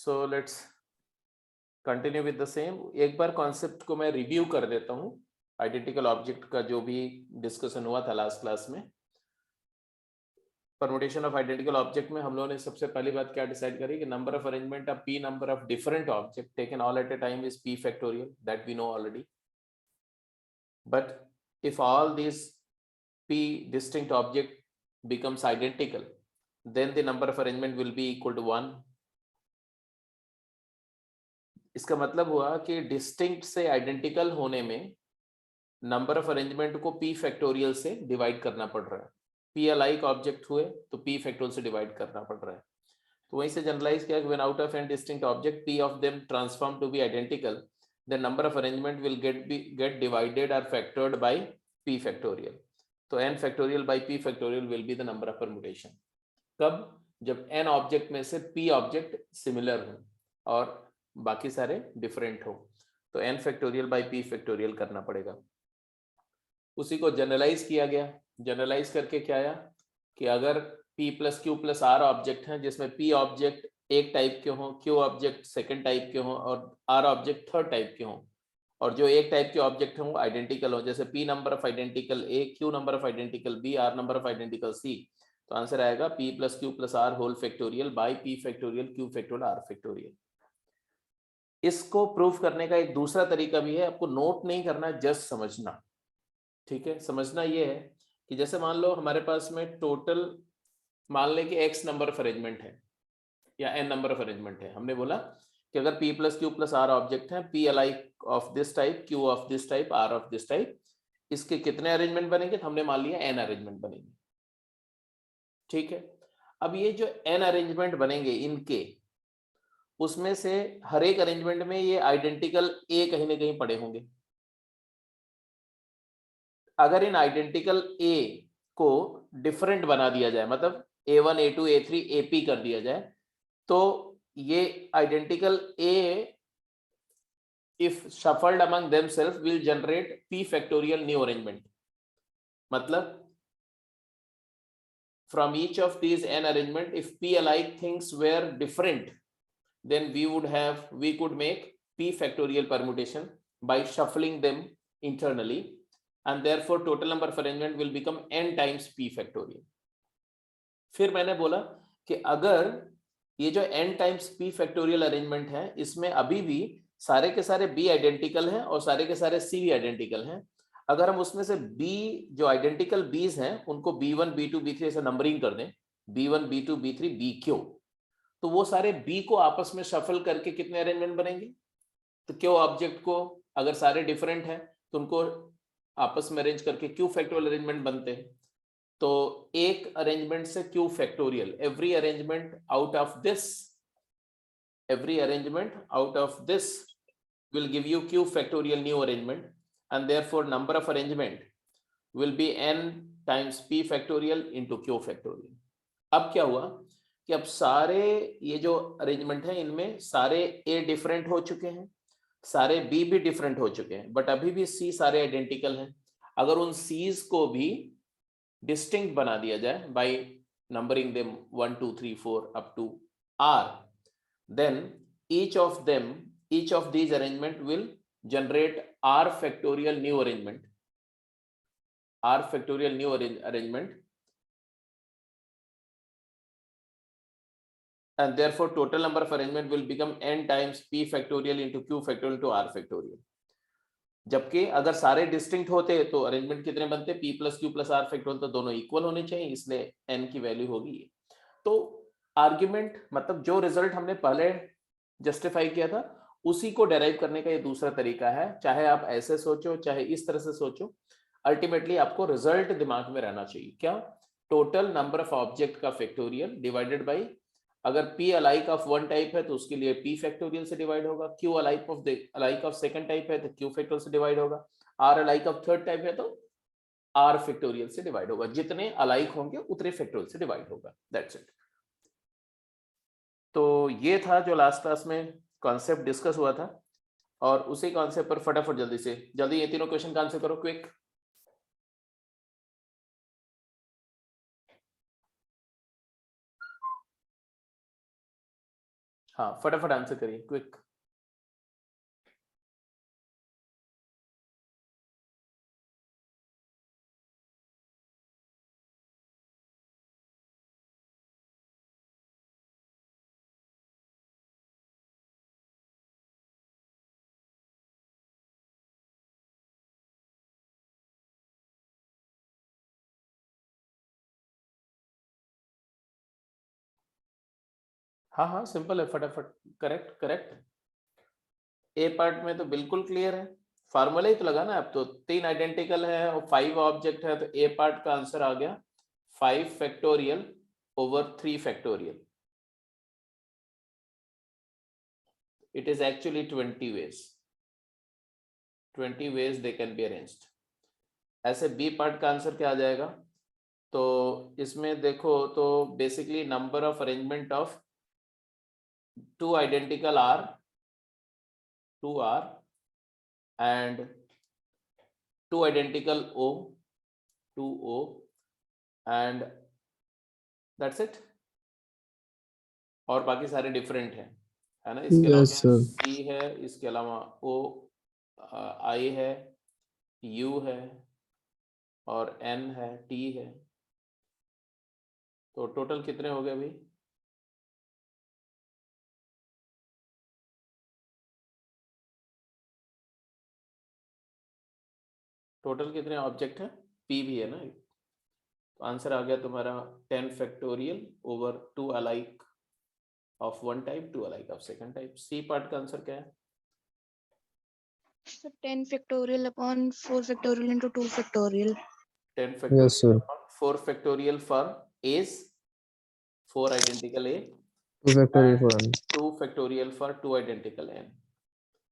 So let's continue with the same. एक बार concept को मैं रिव्यू कर देता हूँ। आइडेंटिकल ऑब्जेक्ट का जो भी डिस्कशन हुआ था लास्ट क्लास में, परमुटेशन ऑफ आइडेंटिकल ऑब्जेक्ट में हम लोगों ने सबसे पहली बात क्या डिसाइड करी कि number of arrangement of p number of different object taken all at a time is p factorial, that we know already. But if all these p distinct object becomes identical, then the number of arrangement will be equal to 1. इसका मतलब हुआ कि distinct से identical होने में number of arrangement को p factorial से divide करना पड़ रहा है। p अलाइक ऑब्जेक्ट हुए तो p फैक्टोरियल से डिवाइड करना पड़ रहा है। तो वहीं से जनरलाइज किया कि when out of n distinct object p of them transform to be identical, the number of arrangement will get divided or factored by p factorial. तो n factorial by p factorial will be the number of permutation. कब? जब n object में से p object similar हो और बाकी सारे different हो, तो n factorial by p factorial करना पड़ेगा। उसी को जनरलाइज किया गया। जनरलाइज करके क्या आया कि अगर p plus q plus r object हैं जिसमें p ऑब्जेक्ट एक टाइप के हों, क्यू ऑब्जेक्ट सेकंड टाइप के हों और आर ऑब्जेक्ट थर्ड टाइप के हों, और जो एक टाइप के ऑब्जेक्ट हों वो आइडेंटिकल हो, जैसे p number of identical a, q number of identical b, r number of identical c, तो आंसर आएगा p plus q plus r whole factorial by p factorial q factorial r factorial. इसको proof करने का एक दूसरा तरीका भी है, आपको नोट नहीं करना, जस्ट समझना। ठीक है, समझना ये है कि जैसे मान लो हमारे पास में टोटल मान लें कि x नंबर ऑफ अरेंजमेंट है या n नंबर ऑफ अरेंजमेंट है। हमने बोला कि अगर p plus q plus r object है, p alike of this type, q of this type, r of this type, इसके कितने अरेंजमेंट बनेंगे? तो हमने मान लिया n अरेंजमेंट बनेंगे। ठीक है, अब ये जो n अरेंजमेंट बनेंगे इनके, उसमें से हर एक अरेंजमेंट में ये आइडेंटिकल a कहीं ना कहीं पड़े होंगे। अगर इन आइडेंटिकल a को डिफरेंट बना दिया जाए, मतलब a1 a2 a3 ap कर दिया जाए, तो ये identical a if shuffled among themselves will generate p factorial new arrangement. मतलब from each of these n arrangement, if p alike things were different, then we could make p factorial permutation by shuffling them internally, and therefore total number of arrangement will become n times p factorial. फिर मैंने बोला कि अगर ये जो n times p factorial arrangement है, इसमें अभी भी सारे के सारे b आइडेंटिकल हैं और सारे के सारे c भी आइडेंटिकल हैं। अगर हम उसमें से b जो आइडेंटिकल b's हैं उनको b1 b2 b3 ऐसे नंबरिंग कर दें, b1 b2 b3 bq, तो वो सारे b को आपस में शफल करके कितने अरेंजमेंट बनेंगे? तो q ऑब्जेक्ट को अगर सारे डिफरेंट हैं तो उनको आपस में अरेंज करके q फैक्टोरियल अरेंजमेंट बनते हैं। तो एक अरेंजमेंट से q factorial, every arrangement out of this will give you q factorial new arrangement, and therefore number of arrangement will be n times p factorial into q factorial. अब क्या हुआ कि अब सारे ये जो अरेंजमेंट है इनमें सारे a डिफरेंट हो चुके हैं, सारे b भी डिफरेंट हो चुके हैं, बट अभी भी c सारे आइडेंटिकल हैं। अगर उन c's को भी डिस्टिंक्ट बना दिया जाए by numbering them 1 2 3 4 up to r, then each of these arrangement will generate r factorial new arrangement, and therefore total number of arrangement will become n times p factorial into q factorial into r factorial. जबकि अगर सारे distinct होते तो arrangement कितने बनते? p plus q plus r factorial, तो दोनों equal होने चाहिए, इसलिए n की वैल्यू होगी। तो आर्ग्यूमेंट मतलब जो रिजल्ट हमने पहले जस्टिफाई किया था उसी को डेराइव करने का ये दूसरा तरीका है। चाहे आप ऐसे सोचो चाहे इस तरह से सोचो, अल्टीमेटली आपको रिजल्ट दिमाग में रहना चाहिए। क्या? टोटल नंबर ऑफ ऑब्जेक्ट का फैक्टोरियल डिवाइडेड बाई, अगर p alike of one type है तो उसके लिए p फैक्टोरियल से डिवाइड होगा, q alike of second type है तो q फैक्टोरियल से डिवाइड होगा, r alike of third type है तो r फैक्टोरियल से डिवाइड होगा। जितने अलाइक होंगे उतने फैक्टोरियल से डिवाइड होगा, दैट्स इट। तो ये था जो लास्ट क्लास में कॉन्सेप्ट डिस्कस हुआ था, और उसी कॉन्सेप्ट पर फटाफट जल्दी ये तीनों क्वेश्चन का आंसर करो क्विक। हाँ फटाफट आंसर करिए, क्विक। हाँ हाँ सिंपल है, फटाफट। Correct correct. ए पार्ट में तो बिल्कुल क्लियर है, फार्मूला ही तो लगाना है। अब तो 3 आइडेंटिकल है और 5 ऑब्जेक्ट है, तो ए पार्ट का आंसर आ गया 5 factorial over 3 factorial. It is actually 20 ways. 20 ways they can be arranged. ऐसे बी पार्ट का आंसर क्या आ जाएगा? तो इसमें देखो तो basically number of arrangement of 2 identical are 2 are and 2 identical O 2 O and that's it. और बाकी सारे डिफरेंट हैं, है ना? इसके अलावा Yes, sir. सी है, इसके अलावा ओ आई है, यू है और एन है, टी है। तो टोटल कितने हो गए भाई? टोटल कितने ऑब्जेक्ट है? पी भी है ना। तो आंसर आ गया तुम्हारा 10 factorial over 2 alike of one type, 2 alike of second type. C part का आंसर क्या है? So 10 factorial upon 4 factorial into 2 factorial. 10 Yes, factorial sir. upon 4 factorial for a's, 4 identical a, 2 factorial and for n. 2 factorial for 2 identical n.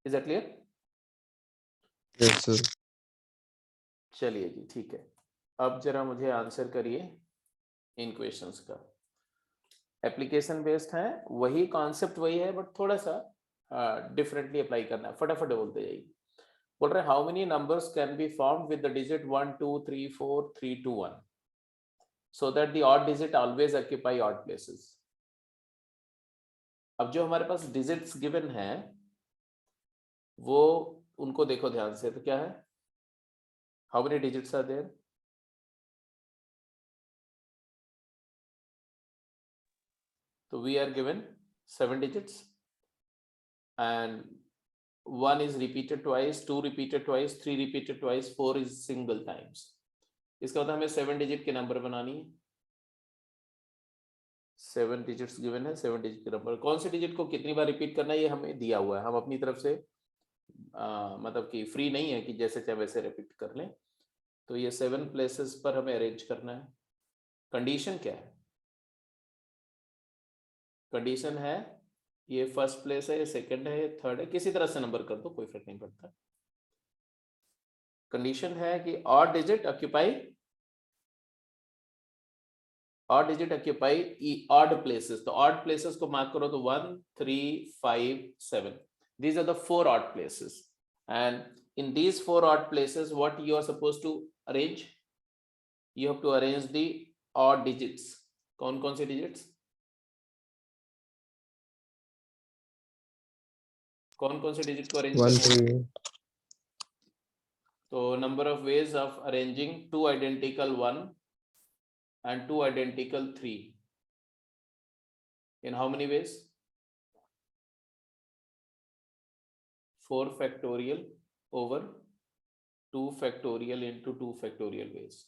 Is that clear? Yes, sir. चलिए जी, ठीक है। अब जरा मुझे answer करिए इन क्वेश्चंस का। एप्लीकेशन बेस्ड है, वही कॉन्सेप्ट वही है, बट थोड़ा सा डिफरेंटली अप्लाई करना है। फटाफट बोलते जाइए। बोल रहे how many numbers can be formed with the digit 1 2 3 4 3 2 1 so that the odd digit always occupy odd places. अब जो हमारे पास डिजिट्स गिवन है वो उनको देखो ध्यान से, तो क्या है? How many digits are there? तो we are given 7 digits and 1 is repeated twice, 2 repeated twice, 3 repeated twice, 4 is single times. इसका मतलब हमें 7 डिजिट के नंबर बनानी है। 7 डिजिट्स गिवन है, 7 डिजिट के नंबर। कौन से डिजिट को कितनी बार रिपीट करना है ये हमें दिया हुआ है। हम अपनी तरफ से मतलब कि फ्री नहीं है कि जैसे चाहे वैसे रिपीट कर लें। तो ये 7 प्लेसेस पर हमें अरेंज करना है। कंडीशन क्या है? कंडीशन है ये फर्स्ट प्लेस है, ये सेकंड है, ये थर्ड है, किसी तरह से नंबर कर दो, कोई फर्क नहीं पड़ता। कंडीशन है कि odd digit occupy odd places. तो ऑड प्लेसेस को मार्क करो तो 1 3 5 7, these are the 4 odd places, and in these 4 odd places what you are supposed to arrange? You have to arrange the odd digits. कौन कौन से digits? कौन कौन से digit को अरेंज 1 करना है? 3. तो number of ways of arranging 2 identical 1 and 2 identical 3. In how many ways? 4 factorial over 2 factorial into 2 factorial ways.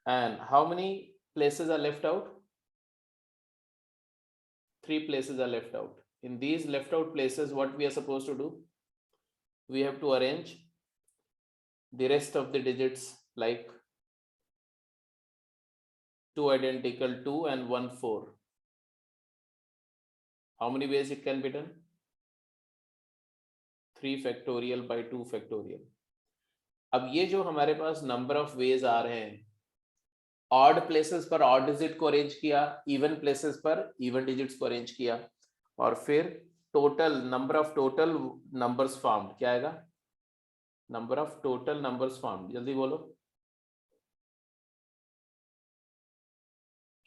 And how many places are left out? 3 places are left out. In these left out places, what we are supposed to do? We have to arrange the rest of the digits like 2 identical 2 and 1 4. How many ways it can be done? 3 factorial by 2 factorial. अब ये जो हमारे पास number of ways आ रहे हैं, odd places पर odd digit को arrange किया, even places पर इवन डिजिट्स को अरेंज किया, और फिर total number of total numbers formed क्या आएगा? Number of total numbers formed. जल्दी बोलो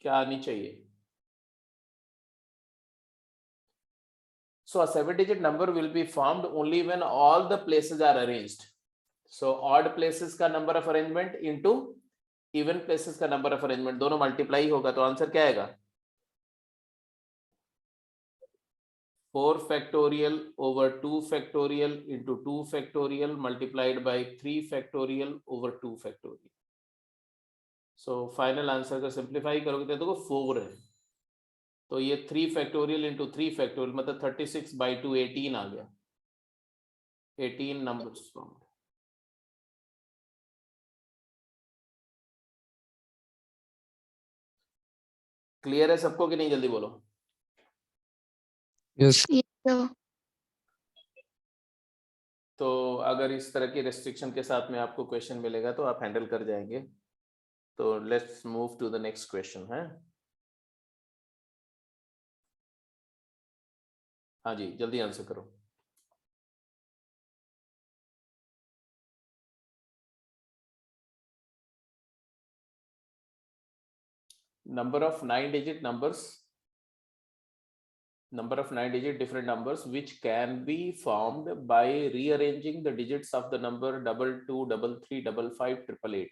क्या आनी चाहिए? So a 7-digit number will be formed only when all the places are arranged. So odd places का number of arrangement into even places का number of arrangement दोनों multiply होगा, तो आंसर क्या आएगा? 4 factorial over 2 factorial into 2 factorial multiplied by 3 factorial over 2 factorial. So final answer का simplify करोगे तो देखो 4 है, तो ये 3 फैक्टोरियल इंटू 3 फैक्टोरियल मतलब 36/2 18 आ गया, 18 नंबर्स फॉर्म। क्लियर है सबको कि नहीं? जल्दी बोलो। Yes. Yes, sir. तो अगर इस तरह की रेस्ट्रिक्शन के साथ में आपको क्वेश्चन मिलेगा तो आप हैंडल कर जाएंगे। तो let's move to the next question है। हाँ जी, जल्दी आंसर करो। Number of 9-digit numbers, number of 9-digit different numbers which can be formed by rearranging the digits of the number 22, 33, 55, 888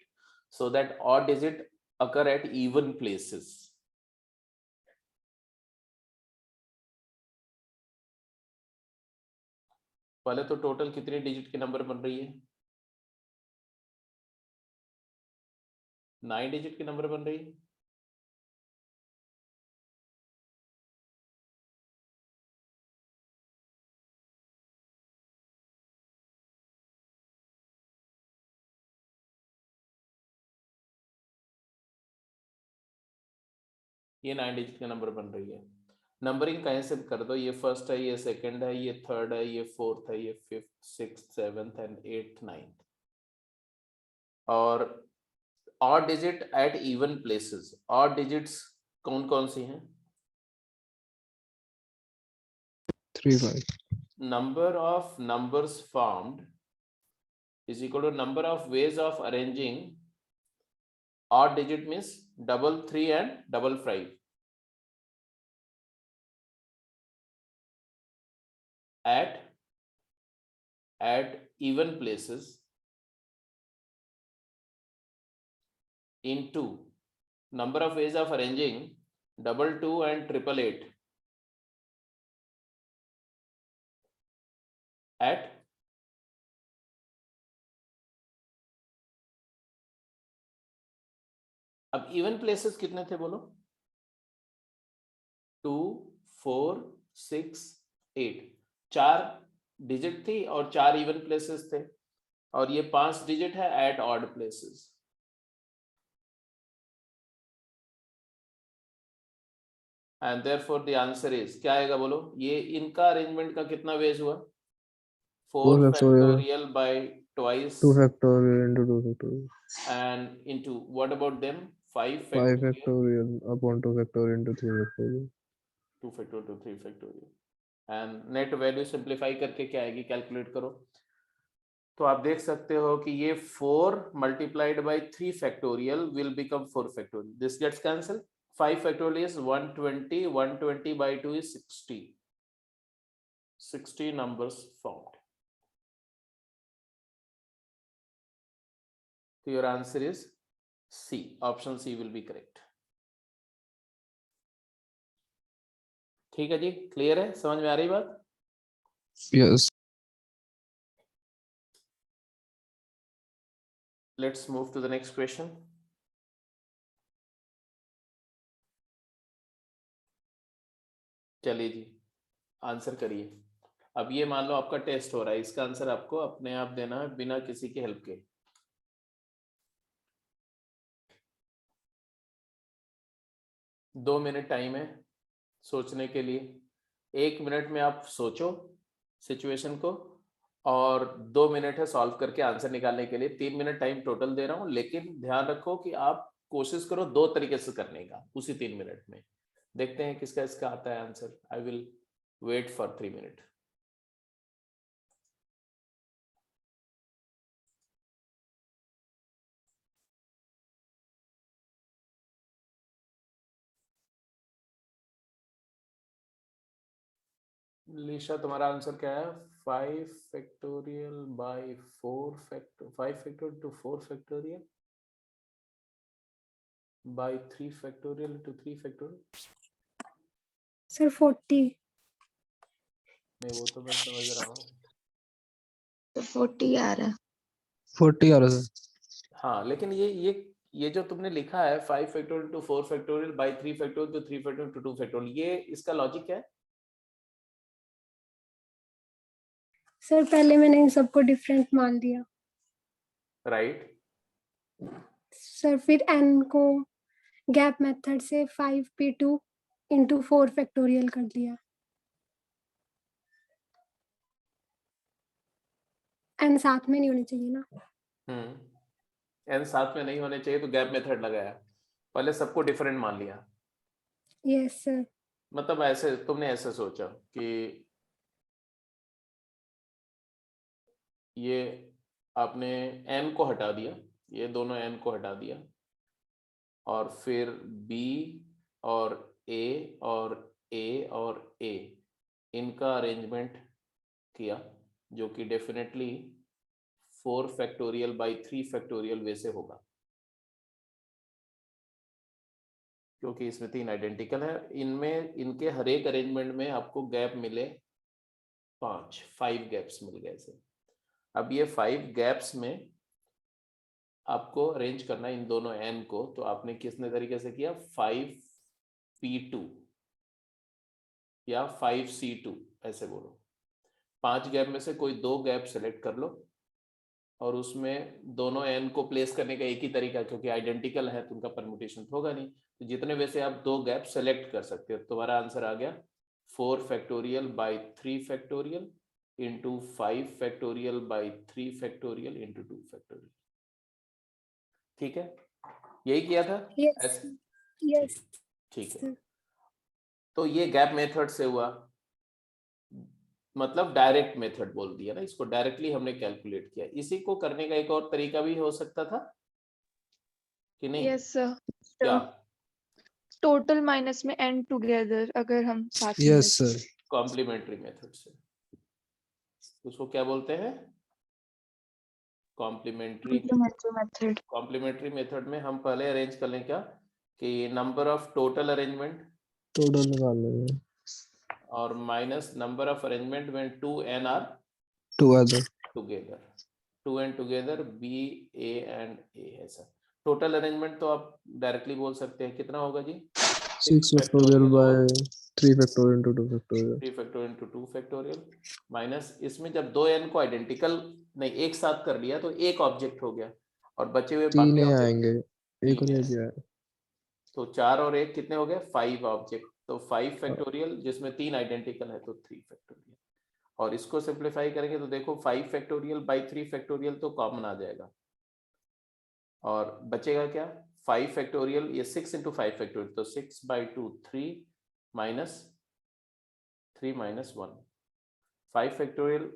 so that odd digit occur at even places. पहले तो total कितनी digit के number बन रही है? 9 digit के number बन रही है। ये 9 डिजिट का नंबर बन रही है। नंबरिंग कहीं से कर दो, ये फर्स्ट है, ये सेकंड है, ये थर्ड है, ये फोर्थ है, ये fifth, sixth, seventh and eighth, ninth. और odd digit at even places, odd digits कौन कौन सी हैं? 3 5. Number of numbers formed is equal to number of ways of arranging odd digit means double 3 and double 5 at even places into number of ways of arranging double 2 and triple 8 at अब even places कितने थे बोलो? 2, 4, 6, 8, 4 digit थी और 4 even places थे, और ये 5 digit है at odd places. And therefore the answer is, क्या आएगा बोलो? ये इनका अरेंजमेंट का कितना वेज हुआ? 4 factorial by twice 2 factorial into 2 factorial. and into what about them? 5 5 factorial, factorial upon 2 factorial into 3 factorial. 2 factorial to 3 factorial, and net value simplify करके क्या आएगी कैलकुलेट करो। तो आप देख सकते हो कि ये 4 multiplied by 3 factorial will become 4 factorial. This gets cancelled. 5 factorial is 120, 120 by 2 is 60. 60 numbers formed. So your answer is C. Option C will be correct. ठीक है जी, क्लियर है? समझ में आ रही बात? Yes. Let's move to the next question. चलिए जी, answer करिए। अब ये मान लो आपका टेस्ट हो रहा है, इसका आंसर आपको अपने आप देना है बिना किसी के हेल्प के। 2 मिनट टाइम है सोचने के लिए। 1 मिनट में आप सोचो सिचुएशन को, और 2 मिनट है सॉल्व करके आंसर निकालने के लिए। 3 मिनट टाइम टोटल दे रहा हूं, लेकिन ध्यान रखो कि आप कोशिश करो 2 तरीके से करने का उसी 3 मिनट में। देखते हैं किसका इसका आता है answer. I will wait for 3 minute. Lisha तुम्हारा आंसर क्या है? 5 factorial by 4 factor 5 factorial to 4 factorial by 3 factorial to 3 factorial. Sir 40। नहीं वो तो मैं समझ रहा हूँ। तो 40 आ रहा है। 40 आ रहा है सर। हाँ लेकिन ये जो तुमने लिखा है 5 factorial to 4 factorial by 3 factorial to 3 factorial to 2 factorial, ये इसका लॉजिक क्या है? सर पहले मैंने इन सबको डिफरेंट मान लिया राइट। सर, फिर n को गैप मेथड से 5p2 इंटू 4 फैक्टोरियल कर दिया। n साथ में नहीं होनी चाहिए ना। एन साथ में नहीं होने चाहिए तो गैप मेथड लगाया, पहले सबको डिफरेंट मान लिया। Yes sir. मतलब ऐसे तुमने ऐसे सोचा कि ये आपने n को हटा दिया, ये दोनों n को हटा दिया और फिर b और a और a और a इनका अरेंजमेंट किया, जो कि डेफिनेटली 4 फैक्टोरियल बाई 3 फैक्टोरियल वैसे होगा, क्योंकि इसमें 3 आइडेंटिकल है। इनमें इनके हर एक अरेंजमेंट में आपको गैप मिले 5 गैप्स मिल गए ऐसे। अब ये 5 गैप्स में आपको अरेंज करना इन दोनों n को, तो आपने किसने तरीके से किया? 5p2 या 5c2 ऐसे बोलो। 5 गैप में से कोई 2 गैप सेलेक्ट कर लो और उसमें दोनों n को प्लेस करने का एक ही तरीका, क्योंकि आइडेंटिकल है तो उनका परम्यूटेशन तो होगा नहीं, तो जितने वैसे आप 2 गैप सेलेक्ट कर सकते हो। तुम्हारा आंसर आ गया 4 factorial by 3 factorial into 5 factorial by 3 factorial into 2 factorial. ठीक है, यही किया था। यस यस ठीक है, सर। तो ये गैप मेथड से हुआ, मतलब डायरेक्ट मेथड बोल दिया ना इसको, डायरेक्टली हमने कैलकुलेट किया। इसी को करने का एक और तरीका भी हो सकता था कि नहीं? Yes sir. क्या? टोटल माइनस में एंड टुगेदर अगर हम साथ में यस सर। कॉम्प्लीमेंट्री मेथड से, उसको क्या बोलते हैं? Complementary method. कॉम्प्लीमेंट्री मेथड में हम पहले अरेंज कर लें क्या, कि number of total arrangement total निकाल लेंगे और minus number of arrangement when 2n are together. Together, 2n together b a and a है सर। टोटल अरेंजमेंट तो आप डायरेक्टली बोल सकते हैं, कितना होगा जी? 6 factorial by 3 factorial into 2 factorial. 3 factorial into 2 factorial minus इसमें जब 2n को आइडेंटिकल नहीं एक साथ कर लिया तो एक ऑब्जेक्ट हो गया और बचे हुए 3 बाकी ऑब्जेक्ट आएंगे, एक 3 रह है, गया है। तो 4 और 1 कितने हो गए? 5 ऑब्जेक्ट। तो 5 फैक्टोरियल जिसमें 3 आइडेंटिकल है तो 3 फैक्टोरियल। और इसको सिंप्लीफाई करेंगे तो देखो 5 फैक्टोरियल बाई 3 फैक्टोरियल तो कॉमन आ जाएगा और बचेगा क्या? 5 फैक्टोरियल, ये 6 इंटू 5 फैक्टोरियल, तो 6 by 2 3 minus 3 minus 1। 5 factorial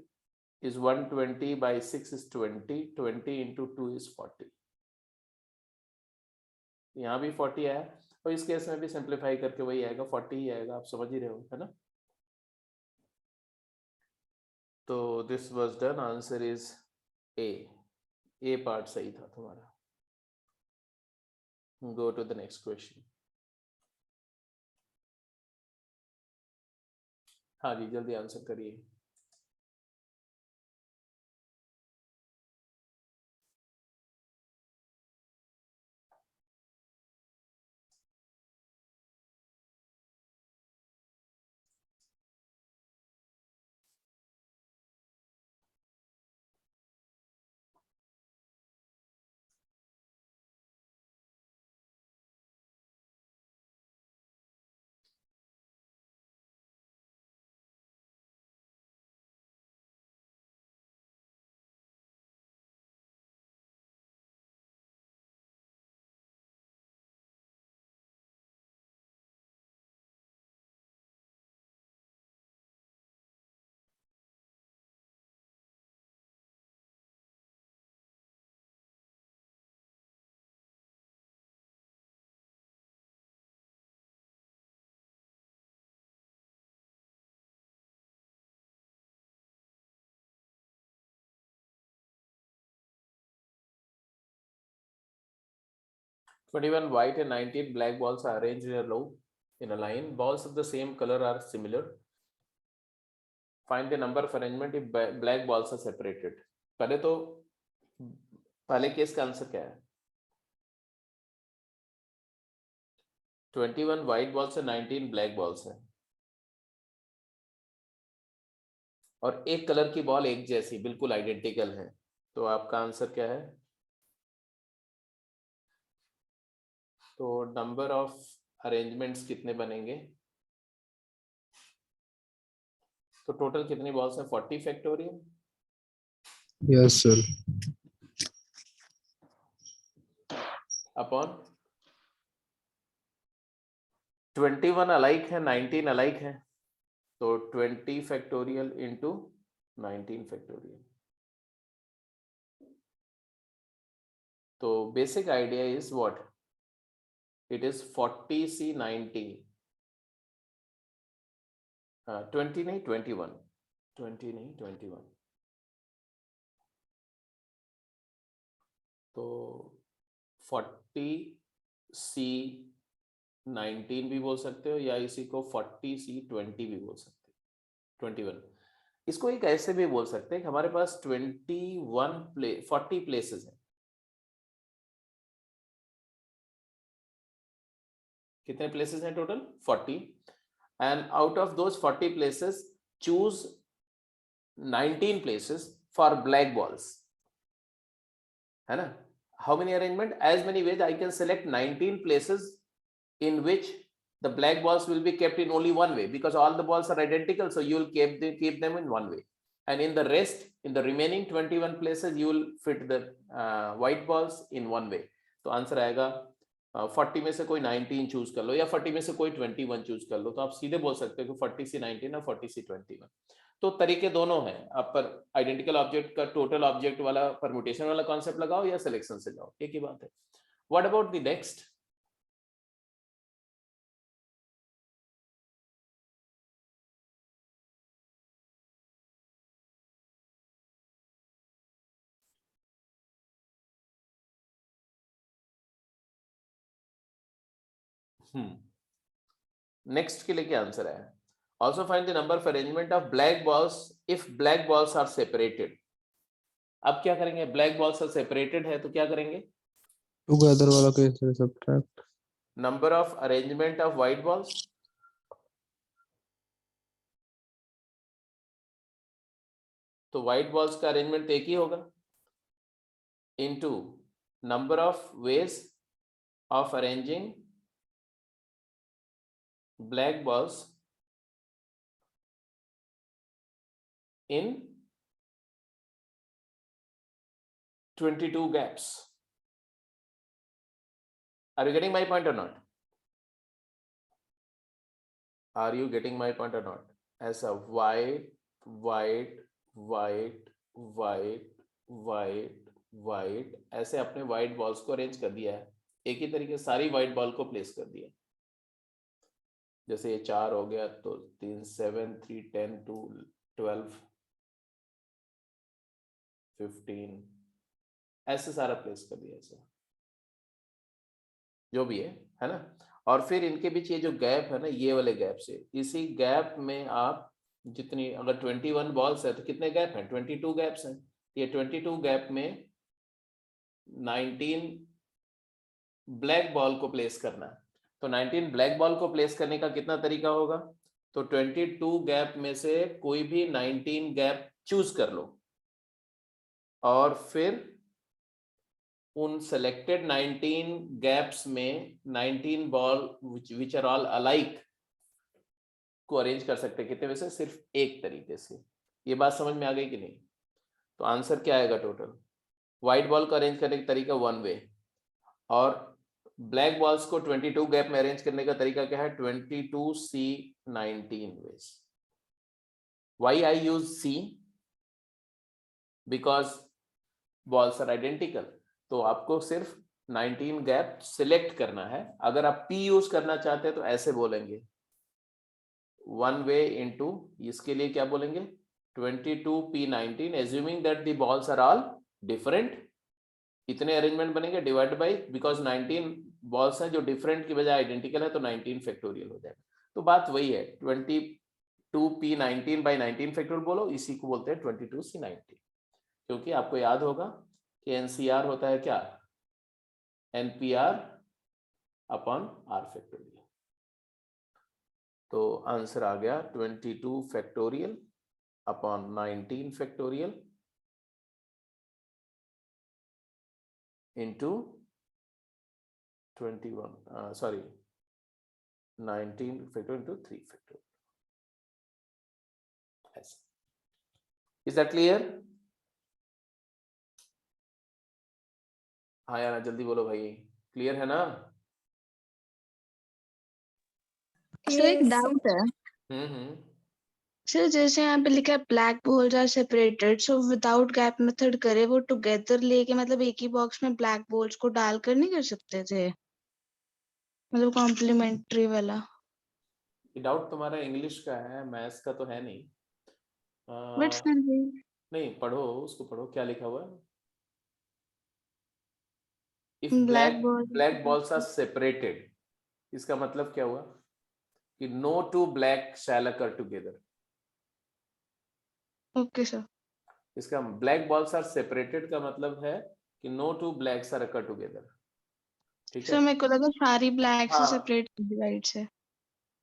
is 120 by 6 is 20, 20 into 2 is 40। यहाँ भी 40 आया और इस केस में भी सिंप्लीफाई करके वही आएगा, 40 ही आएगा, आप समझ ही रहे हो, है ना? तो this was done, answer is A part सही था तुम्हारा। Go to the next question. हाँ जी, जल्दी आंसर करिए। 21 white and 19 black balls are arranged in a row in a line. Balls of the same color are similar. Find the number of arrangement if black balls are separated. पहले case का answer क्या है? 21 white balls है, 19 black balls है, और एक colour की ball एक जैसी बिल्कुल आइडेंटिकल है, तो आपका आंसर क्या है? तो नंबर ऑफ अरेंजमेंट्स कितने बनेंगे? तो टोटल कितनी बॉल्स है? 40 factorial. Yes, sir. Upon 21 alike है, 19 अलाइक है, तो 20 फैक्टोरियल इंटू 19 फैक्टोरियल। तो basic idea is what? It is 40C 90, 20 नहीं 21, 20 नहीं 21, तो 40C 19 भी बोल सकते हो, या इसी को 40C 20 भी बोल सकते हो, 21। इसको एक ऐसे भी बोल सकते हैं कि हमारे पास 40 प्लेसेस हैं। कितने प्लेसेस हैं total? 40, and out of those 40 places choose 19 places for black balls, है ना? How many arrangement? As many ways I can select 19 places in which the black balls will be kept in only one way, because all the balls are identical, so you will keep them in one way, and in the rest, in the remaining 21 places you will fit the white balls in one way. तो answer आएगा 40 में से कोई 19 choose कर लो, या 40 में से कोई 21 चूज कर लो, तो आप सीधे बोल सकते हो कि 40C 19 और 40C 21। तो तरीके दोनों हैं, आप पर आइडेंटिकल ऑब्जेक्ट का टोटल ऑब्जेक्ट वाला परम्यूटेशन वाला कॉन्सेप्ट लगाओ या सिलेक्शन से जाओ, एक ही बात है। What about the next? Next के लिए क्या आंसर है? Also find the number of arrangement of black balls if black balls are separated. अब क्या करेंगे? ब्लैक बॉल्स are separated है तो क्या करेंगे? Together वाला केस है, subtract. Number of arrangement of white balls, तो white balls का arrangement एक ही होगा, into number of ways of arranging black balls in 22 gaps. Are you getting my point or not? Are you getting my point or not? ऐसा white, white, white, white, white, white, ऐसे अपने white balls को arrange कर दिया है, एक ही तरीके सारी white ball को प्लेस कर दिया। जैसे ये 4 हो गया तो 3 7 3 10 2 12 15, ऐसे सारा प्लेस कर दिया ऐसा, जो भी है ना? और फिर इनके बीच ये जो गैप है ना, ये वाले गैप से, इसी गैप में आप जितनी, अगर 21 बॉल्स है तो कितने गैप हैं? 22 गैप्स हैं। ये 22 गैप में 19 ब्लैक बॉल को प्लेस करना है, तो 19 ब्लैक बॉल को प्लेस करने का कितना तरीका होगा? तो 22 गैप में से कोई भी 19 गैप चूज कर लो, और फिर उन सेलेक्टेड 19 गैप्स में 19 ball which are all alike को अरेंज कर सकते हैं। कितने वैसे? सिर्फ एक तरीके से। ये बात समझ में आ गई कि नहीं? तो आंसर क्या आएगा टोटल? व्हाइट बॉल को अरेंज करने का तरीका 1 वे, और ब्लैक बॉल्स को 22 गैप में अरेंज करने का तरीका क्या है? 22C 19 ways. Why I use C? Because balls are identical. तो आपको सिर्फ 19 गैप सिलेक्ट करना है। अगर आप P यूज करना चाहते हैं तो ऐसे बोलेंगे 1 वे इंटू, इसके लिए क्या बोलेंगे? 22P 19, assuming that the balls are all different. इतने अरेंजमेंट बनेंगे डिवाइड बाई, बिकॉज 19 बॉल्स हैं जो डिफरेंट की बजाय आइडेंटिकल है तो 19 फैक्टोरियल हो जाएगा। तो बात वही है, 22p19/19 फैक्टोरियल बोलो, इसी को बोलते हैं 22c19, क्योंकि आपको याद होगा कि एनसीआर होता है क्या, एनपीआर अपॉन आर फैक्टोरियल। तो आंसर आ गया 22 factorial upon 19 factorial into 19 factorial into 3 factorial. Yes. Is that clear? हाँ यार जल्दी बोलो भाई, क्लियर है ना? सर एक Yes, डाउट है हम्म। सर, जैसे यहाँ पे लिखा है black balls are separated, so without gap method करे वो टुगेदर लेके, मतलब एक ही बॉक्स में ब्लैक बोल्स को डालकर नहीं कर सकते थे, मतलब कॉम्प्लीमेंट्री वाला? डाउट तुम्हारा इंग्लिश का है, मैथ्स का तो है नहीं। बट फिर भी नहीं पढ़ो, उसको पढ़ो, क्या लिखा हुआ है। If black black ball. Balls are separated, इसका मतलब क्या हुआ कि no two black shall occur together. Okay sir. इसका ब्लैक बॉल्स आर सेपरेटेड का मतलब है कि no two blacks are occur together. ठीक सर है, मेरे को लगा सारी ब्लैक से हाँ सेपरेट डिवाइड से।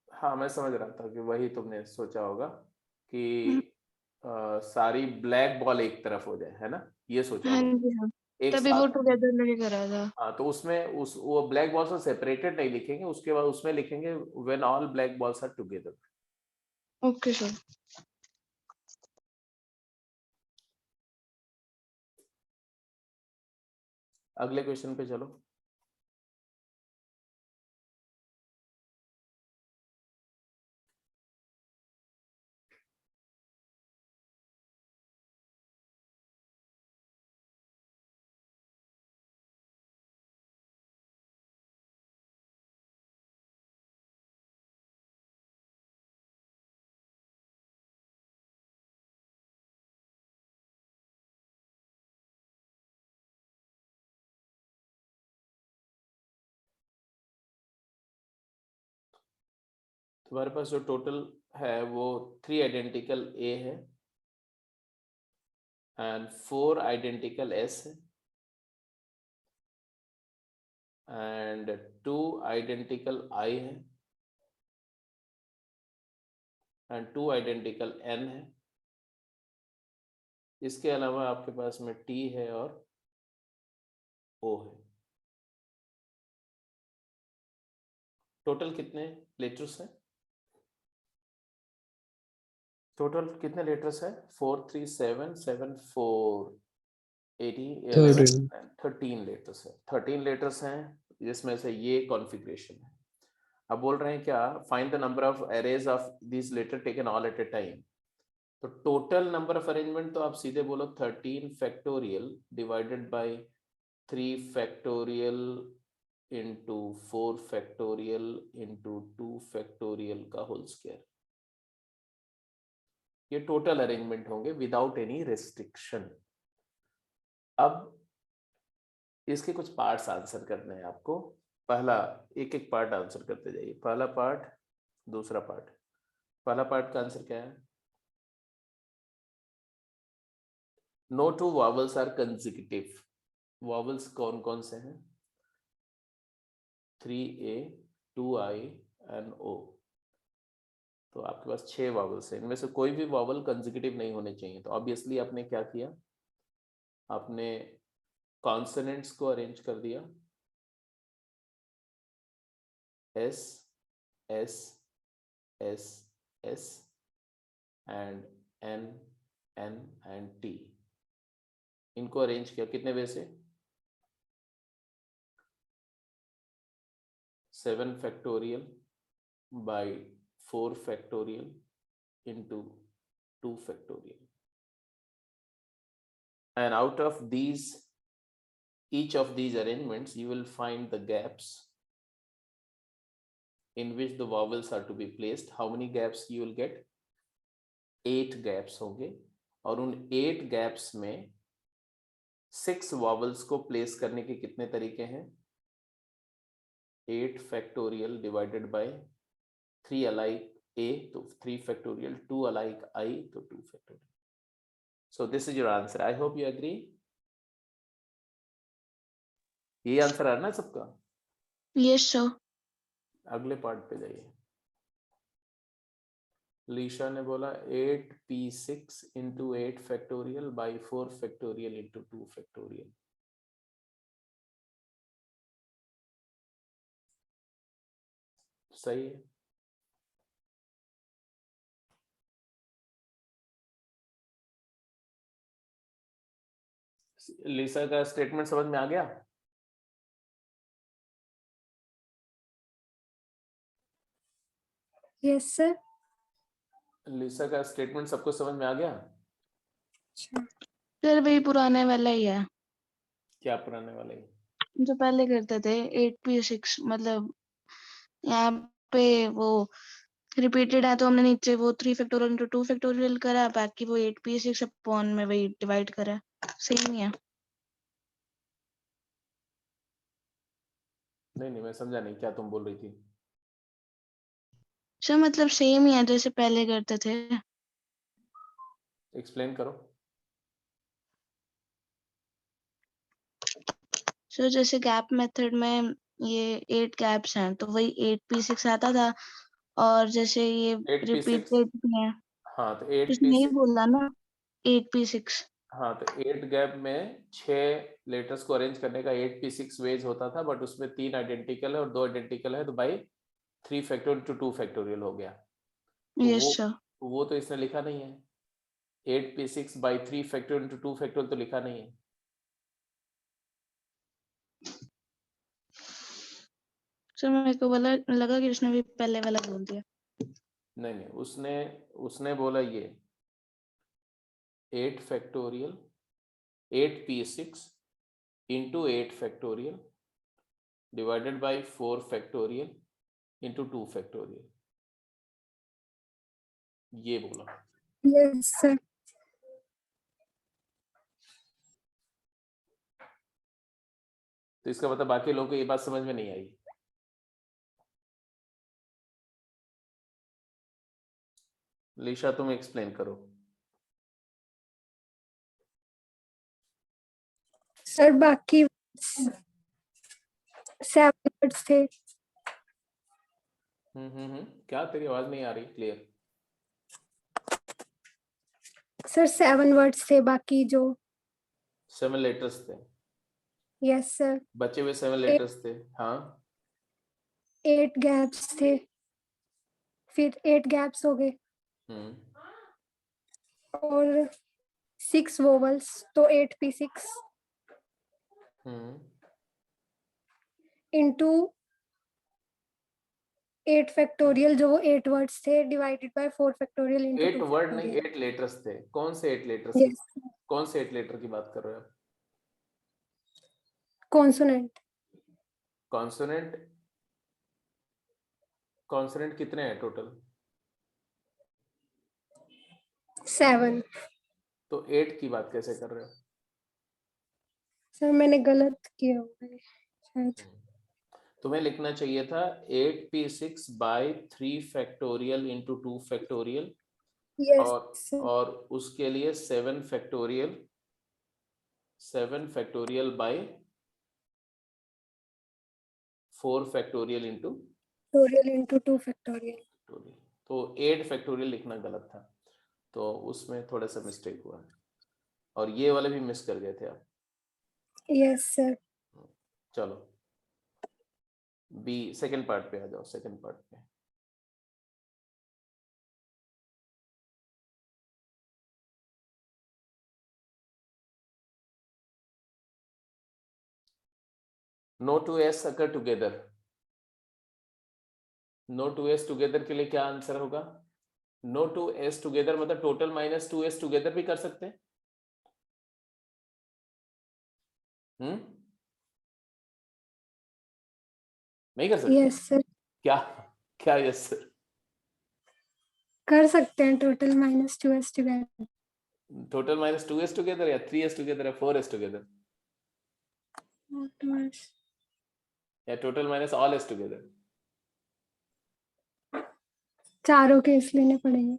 हाँ मैं समझ रहा था कि वही तुमने सोचा होगा कि सारी ब्लैक बॉल एक तरफ हो जाए, है ना, ये सोचा हाँ होगा जी हाँ, एक तभी वो साथ। टुगेदर लेके करा था। हाँ तो उसमें वो ब्लैक बॉल्स को सेपरेटेड नहीं लिखेंगे, उसके बाद उसमें लिखेंगे when all black balls are together. Okay sir. अगले क्वेश्चन पे चलो। तुम्हारे पास जो टोटल है वो 3 आइडेंटिकल ए है एंड 4 आइडेंटिकल एस है एंड 2 आइडेंटिकल आई है एंड 2 आइडेंटिकल एन है। इसके अलावा आपके पास में टी है और ओ है। टोटल कितने लेटर्स हैं? टोटल कितने लेटर्स है? 4 3 7 7 4 18 11 13 लेटर्स है। 13 लेटर्स हैं जिसमें से ये कॉन्फ़िगरेशन है। अब बोल रहे हैं क्या, find the number of arrange of this letter taken all at a time. तो टोटल नंबर ऑफ अरेंजमेंट तो आप सीधे बोलो 13 factorial divided by 3 factorial into 4 factorial into 2 factorial का होल स्क्वायर। ये टोटल अरेंजमेंट होंगे विदाउट एनी रेस्ट्रिक्शन। अब इसके कुछ पार्ट्स आंसर करने हैं आपको। पहला एक एक पार्ट आंसर करते जाइए। पहला पार्ट, दूसरा पार्ट। पहला पार्ट का आंसर क्या है? No two vowels are consecutive. Vowels कौन कौन से हैं? 3A 2I and O। तो आपके पास 6 वॉवल्स हैं, इनमें से कोई भी वॉवल कंसेक्यूटिव नहीं होने चाहिए। तो ऑब्वियसली आपने क्या किया, आपने कॉन्सोनेंट्स को अरेंज कर दिया S S S S and N N and T। इनको अरेंज किया कितने वे से? 7 factorial by 4 factorial into 2 factorial, and out of these, each of these arrangements you will find the gaps in which the vowels are to be placed. How many gaps you will get? 8 gaps होंगे, और उन 8 gaps में 6 vowels को place करने के कितने तरीके हैं? 8 factorial divided by 3 alike a, तो 3 फैक्टोरियल, 2 alike I, तो 2 factorial. So this is your answer. I hope you agree. ये आंसर है ना सबका? Yes sir. अगले पार्ट पे जाइए. लीशा ने बोला 8p6 into 8 factorial by 4 factorial into 2 factorial. सही है. लीसा का स्टेटमेंट समझ में आ गया? Yes sir. लीसा का स्टेटमेंट सबको समझ में आ गया? सर वही पुराने वाला ही है क्या पुराने वाले? जो पहले करते थे. 8p6 मतलब यहाँ पे वो रिपीटेड है तो हमने नीचे वो 3 फैक्टोरियल into 2 फैक्टोरियल करा, बाकी वो 8p6 अपॉन में वही डिवाइड करा. सेम ही है. नहीं मैं समझा नहीं क्या तुम बोल रही थी. सर मतलब सेम ही है जैसे पहले करते थे. एक्सप्लेन करो. सर जैसे गैप मेथड में ये 8 गैप्स हैं तो वही 8p6 आता था, और जैसे ये 8p6. रिपीटेड भी है. हाँ तो कुछ नहीं 8p6. बोला ना. 8p6. हाँ तो 8 गैप में 6 लेटर्स को अरेंज करने का 8p6 वेज होता था, बट उसमें 3 आइडेंटिकल है और 2 आइडेंटिकल है, तो बाई 3 फैक्टोरियल टू 2 फैक्टोरियल हो गया. तो यस सर. वो तो इसने लिखा नहीं है. 8p6 by 3 factorial to 2 factorial तो लिखा नहीं है. सर मेरे को लगा कि उसने भी पहले वाला बोल दिया. नहीं उसने बोला ये 8 factorial 8p6 into 8 factorial divided bye 4 factorial into 2 factorial, ये बोला. Yes sir. तो इसका मतलब बाकी लोगों को ये बात समझ में नहीं आई. लीशा तुम एक्सप्लेन करो. सर बाकी 7 वर्ड्स थे. क्या तेरी आवाज नहीं आ रही क्लियर? सर 7 वर्ड्स थे बाकी जो. 7 लेटर्स थे. Yes sir. बचे हुए 7 लेटर्स थे. हाँ 8 गैप्स थे, फिर 8 गैप्स हो गए और 6 वोवल्स, तो 8p6 into 8 फैक्टोरियल जो वो 8 वर्ड्स थे divided by 4 factorial into 8 2 word नहीं, फैक्टोरियल. 8 लेटर्स थे. कौन से 8 लेटर्स? यस. कौन से 8 लेटर की बात कर रहे हो आप? कॉन्सोनेंट. कॉन्सोनेंट. कॉन्सोनेंट कितने हैं टोटल? 7. तो 8 की बात कैसे कर रहे हो? सर मैंने गलत किया हुआ है शायद. तुम्हें लिखना चाहिए था 8p6 by 3 factorial into 2 factorial, yes. और उसके लिए 7 factorial by 4 factorial into factorial into 2 factorial. तो 8 फैक्टोरियल लिखना गलत था, तो उसमें थोड़ा सा मिस्टेक हुआ, और ये वाले भी मिस कर गए थे आप. Yes sir. चलो बी सेकंड पार्ट पे आ जाओ. सेकंड पार्ट पे no two S occur together. No two S together के लिए क्या आंसर होगा? नो टू एस टुगेदर मतलब टोटल माइनस 2s टुगेदर भी कर सकते हैं. नहीं कर सकते? Yes sir. क्या क्या यस सर? कर सकते हैं total minus 2s together. Total minus 2s together या 3s टुगेदर या 4s टुगेदर? या total minus all S together? चारों केस लेने पड़ेंगे।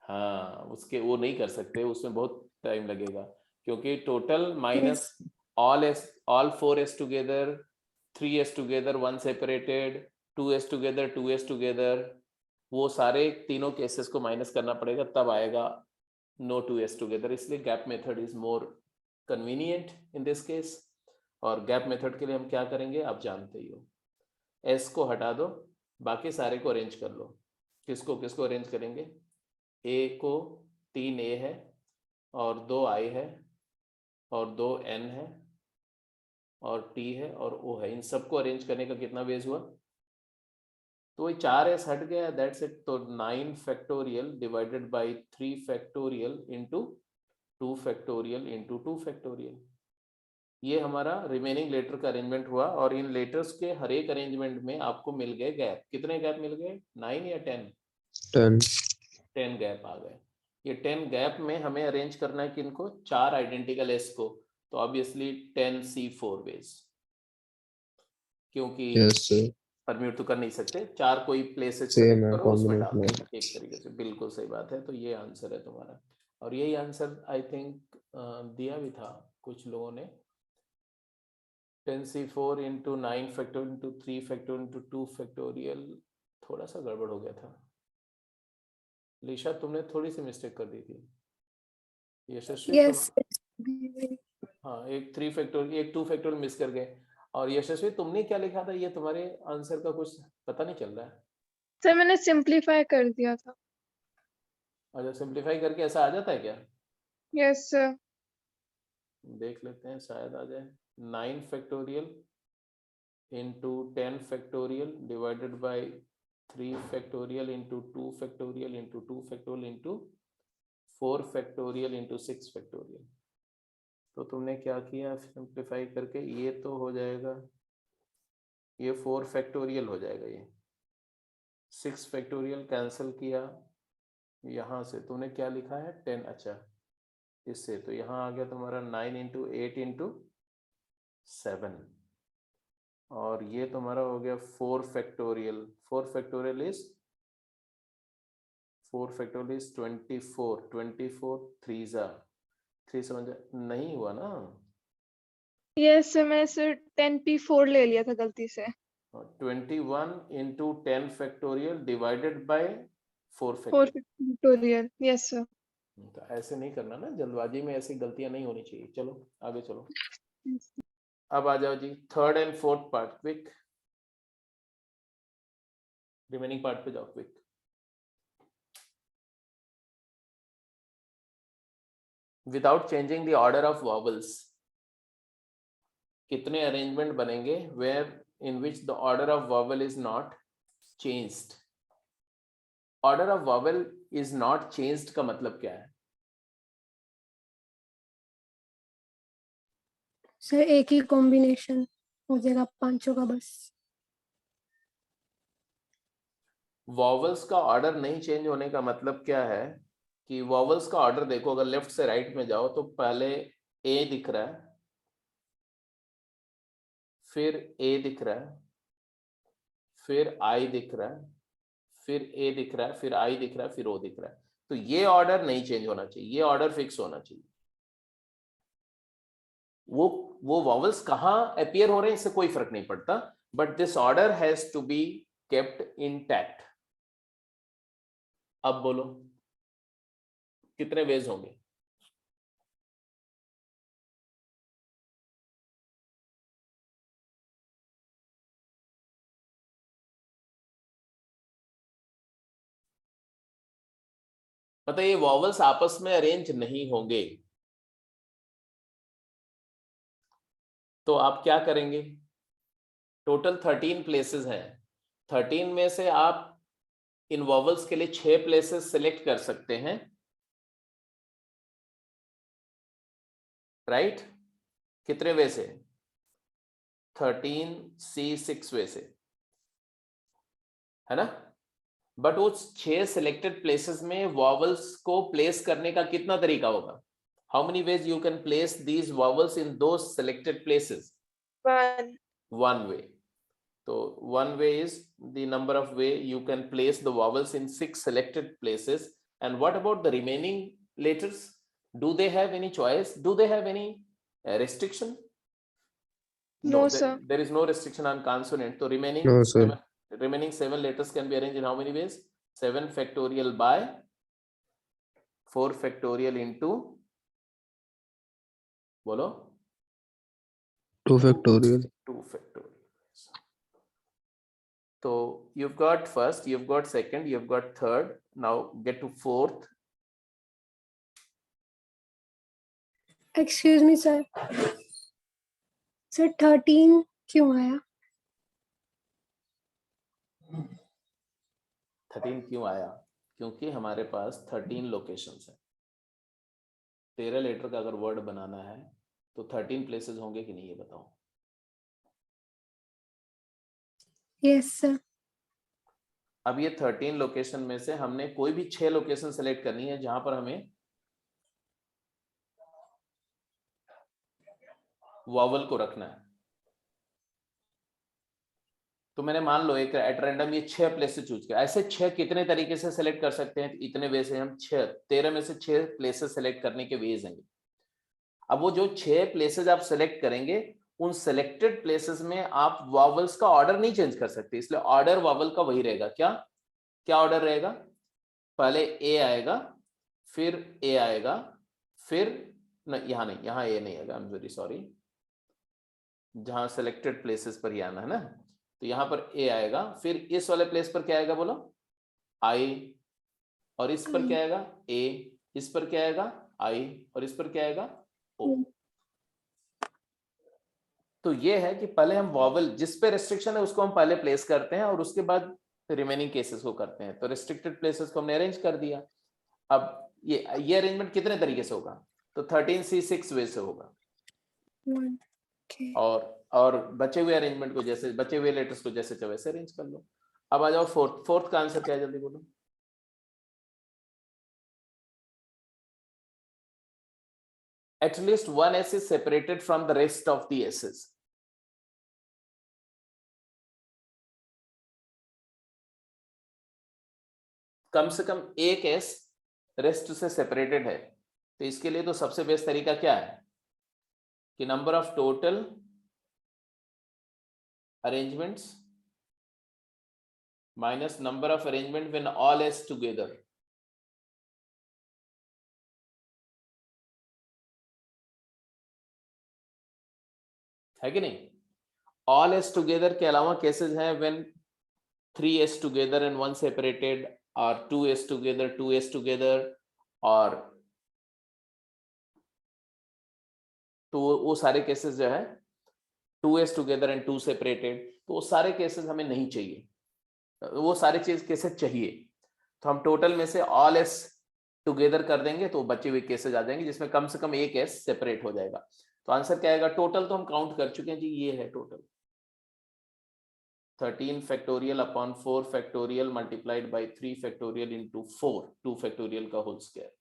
हाँ, उसके वो नहीं कर सकते, उसमें बहुत टाइम लगेगा, क्योंकि total minus all 4s together, 3s together, 1 separated, 2s together, 2s together, वो सारे तीनों केसेस को माइनस करना पड़ेगा, तब आएगा नो 2s टुगेदर। इसलिए gap method is more convenient in this case. और गैप मेथड के लिए हम क्या करेंगे आप जानते ही हो, s को हटा दो, बाकी सारे को अरेंज कर लो। किसको किसको अरेंज करेंगे? a को 3a है और 2i है और 2n है और t है और o है, इन सबको अरेंज करने का कितना बेस हुआ? तो वही 4s हट गया, दैट्स इट। तो 9 factorial divided by 3 factorial into 2 factorial into 2 factorial, ये हमारा रिमेनिंग लेटर का अरेंजमेंट हुआ। और इन लेटर्स के हर एक अरेंजमेंट में आपको मिल गए गैप। कितने गैप मिल गए? 9 या 10? 10 गैप आ गए। ये 10 गैप में हमें अरेंज करना है किनको? 4 आइडेंटिकल एस को। तो ऑब्वियसली 10C4 वेज, क्योंकि परम्यूट तो कर नहीं सकते, 4 कोई प्लेसेस सेलेक्ट करो उसमें डाल दो, एक तरीके से। बिल्कुल सही बात है। तो ये आंसर है तुम्हारा, और यही आंसर आई थिंक दिया भी था कुछ लोगों ने। 10C4 into 9 factorial into 3 factorial into 2 factorial, थोड़ा सा गड़बड़ हो गया था। लीशा तुमने थोड़ी सी मिस्टेक कर दी थी। यशस्वी यस। हाँ, एक 3 फैक्टोरियल एक 2 फैक्टोरियल मिस कर गए। और यशस्वी तुमने क्या लिखा था? ये तुम्हारे आंसर का कुछ पता नहीं चल रहा है। सर मैंने सिंपलीफाई कर दिया था। अच्छा, सिंपलीफाई करके ऐसा आ जाता है क्या? Yes sir. देख लेते हैं, शायद आ जाए। 9 factorial into 10 factorial divided by 3 factorial into 2 factorial into 2 factorial into 4 factorial into 6 factorial. तो तुमने क्या किया सिंप्लीफाई करके? ये तो हो जाएगा, ये 4 फैक्टोरियल हो जाएगा, ये 6 फैक्टोरियल कैंसिल किया। यहाँ से तुमने क्या लिखा है? 10। अच्छा, इससे तो यहाँ आ गया तुम्हारा 9 इंटू 8 इंटू 7, और ये तुम्हारा हो गया 4 फैक्टोरियल। 4 फैक्टोरियल इज 24, 24 3 जा 3 समझ नहीं हुआ ना? यस सर, मैंने सर 10P4 ले लिया था गलती से। 21 into 10 factorial divided bye 4 4 factorial. Factorial. Yes sir. तो ऐसे नहीं करना ना, जल्दबाजी में ऐसी गलतियां नहीं होनी चाहिए। चलो आगे चलो। अब आ जाओ जी, third and fourth part, quick. Remaining part पे जाओ क्विक। Without changing the order of vowels, कितने अरेंजमेंट बनेंगे where in which the order of vowel is not changed? Order of vowel is not changed का मतलब क्या है? सर एक ही कॉम्बिनेशन हो जाएगा पांचों का बस। वॉवल्स का ऑर्डर नहीं चेंज होने का मतलब क्या है कि वॉवल्स का ऑर्डर देखो, अगर लेफ्ट से राइट में जाओ तो पहले ए दिख रहा है, फिर ए दिख रहा है, फिर आई दिख रहा है, फिर ए दिख रहा है, फिर आई दिख रहा है, फिर ओ दिख रहा है। तो ये ऑर्डर नहीं चेंज होना चाहिए, ये ऑर्डर फिक्स होना चाहिए। वो वॉवल्स कहां अपीयर हो रहे हैं इससे कोई फर्क नहीं पड़ता, but this order has to be kept intact. अब बोलो कितने वेज होंगे? मतलब ये वॉवल्स आपस में अरेंज नहीं होंगे, तो आप क्या करेंगे? टोटल 13 प्लेसेस हैं, 13 में से आप इन वॉवल्स के लिए 6 प्लेसेस सिलेक्ट कर सकते हैं, राइट? कितने वे से? 13C6 वे से, है ना? बट उस 6 सिलेक्टेड प्लेसेस में वॉवल्स को प्लेस करने का कितना तरीका होगा? How many ways you can place these vowels in those selected places? One. One way. तो one way is the number of way you can place the vowels in 6 selected places. And what about the remaining letters? Do they have any choice? Do they have any restriction? No, there, sir. there is no restriction on consonant. So remaining No, sir. remaining 7 letters can be arranged in how many ways? 7 factorial by 4 factorial into, bolo, 2 factorial. 2 factorial. So you've got first, you've got second, you've got third. Now get to fourth. Excuse me sir, sir 13 क्यों आया? 13 क्यों आया? क्योंकि हमारे पास 13 locations है। 13 letter का अगर word बनाना है तो 13 प्लेसेस होंगे कि नहीं, ये बताओ। Yes sir. अब ये 13 लोकेशन में से हमने कोई भी 6 लोकेशन सेलेक्ट करनी है जहां पर हमें वॉवल को रखना है। तो मैंने मान लो एक एट रैंडम ये 6 प्लेसेस चूज किया। ऐसे 6 कितने तरीके से सेलेक्ट कर सकते हैं? इतने वे से हम 13 में से 6 प्लेसेस सेलेक्ट करने के वेज हैं। अब वो जो 6 प्लेसेस आप सेलेक्ट करेंगे, उन सेलेक्टेड प्लेसेस में आप वॉवल्स का ऑर्डर नहीं चेंज कर सकते, इसलिए ऑर्डर वॉवल का वही रहेगा। क्या क्या ऑर्डर रहेगा? पहले ए आएगा, फिर ए आएगा, फिर यहाँ नहीं, यहाँ ए नहीं आएगा, आई एम वेरी सॉरी, जहां सेलेक्टेड प्लेसेस पर ही आना है ना। तो यहाँ पर ए आएगा, फिर इस वाले प्लेस पर क्या आएगा बोलो? आई, और इस पर क्या आएगा? ए, इस पर क्या आएगा? आई, और इस पर क्या आएगा? ओ। तो ये है कि पहले हम वॉवल जिस पे रेस्ट्रिक्शन है उसको हम पहले प्लेस करते हैं और उसके बाद रिमेनिंग केसेस को करते हैं। तो रेस्ट्रिक्टेड प्लेसेस को हमने अरेंज कर दिया। अब ये अरेंजमेंट कितने तरीके से होगा? तो 13C6 वे से होगा। Okay. और बचे हुए अरेंजमेंट को जैसे बचे हुए लेटर्स को जैसे चाहे वैसे अरेंज कर लो। अब आ जाओ फोर्थ का आंसर क्या है, जल्दी बोलो। At least one S is separated from the rest of the S's. कम से कम एक S रेस्ट से सेपरेटेड है। तो इसके लिए तो सबसे बेस्ट तरीका क्या है कि number of total arrangements minus number of arrangement when all S together. है कि नहीं? ऑल एस टुगेदर के अलावा केसेस हैं when 3S together and 1 separated, और 2S टुगेदर 2S टुगेदर, और तो वो सारे केसेस जो है 2S टुगेदर एंड 2 सेपरेटेड, तो वो सारे केसेस हमें नहीं चाहिए। वो सारे केसेस चाहिए तो हम टोटल में से ऑल एस टुगेदर कर देंगे तो बचे हुए केसेस आ जाएंगे जिसमें कम से कम एक एस सेपरेट हो जाएगा। तो आंसर क्या आएगा? टोटल तो हम काउंट कर चुके हैं जी, ये है total 13 factorial upon 4 factorial multiplied by 3 factorial into 4 2 factorial का होल स्क्वायर।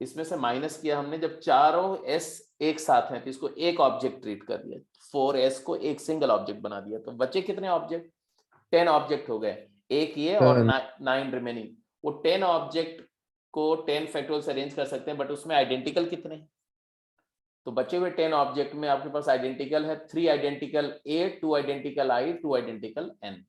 इसमें से माइनस किया हमने जब चारों एस एक साथ हैं तो इसको एक ऑब्जेक्ट ट्रीट कर दिया, 4S को एक सिंगल ऑब्जेक्ट बना दिया। तो बचे कितने ऑब्जेक्ट? 10 ऑब्जेक्ट हो गए, एक ये और 9 रिमेनिंग। वो 10 ऑब्जेक्ट को 10 फैक्टोरियल से अरेंज कर सकते हैं, बट उसमें आइडेंटिकल कितने? तो बचे हुए 10 ऑब्जेक्ट में आपके पास आइडेंटिकल है 3 identical A, 2 identical I, 2 identical N।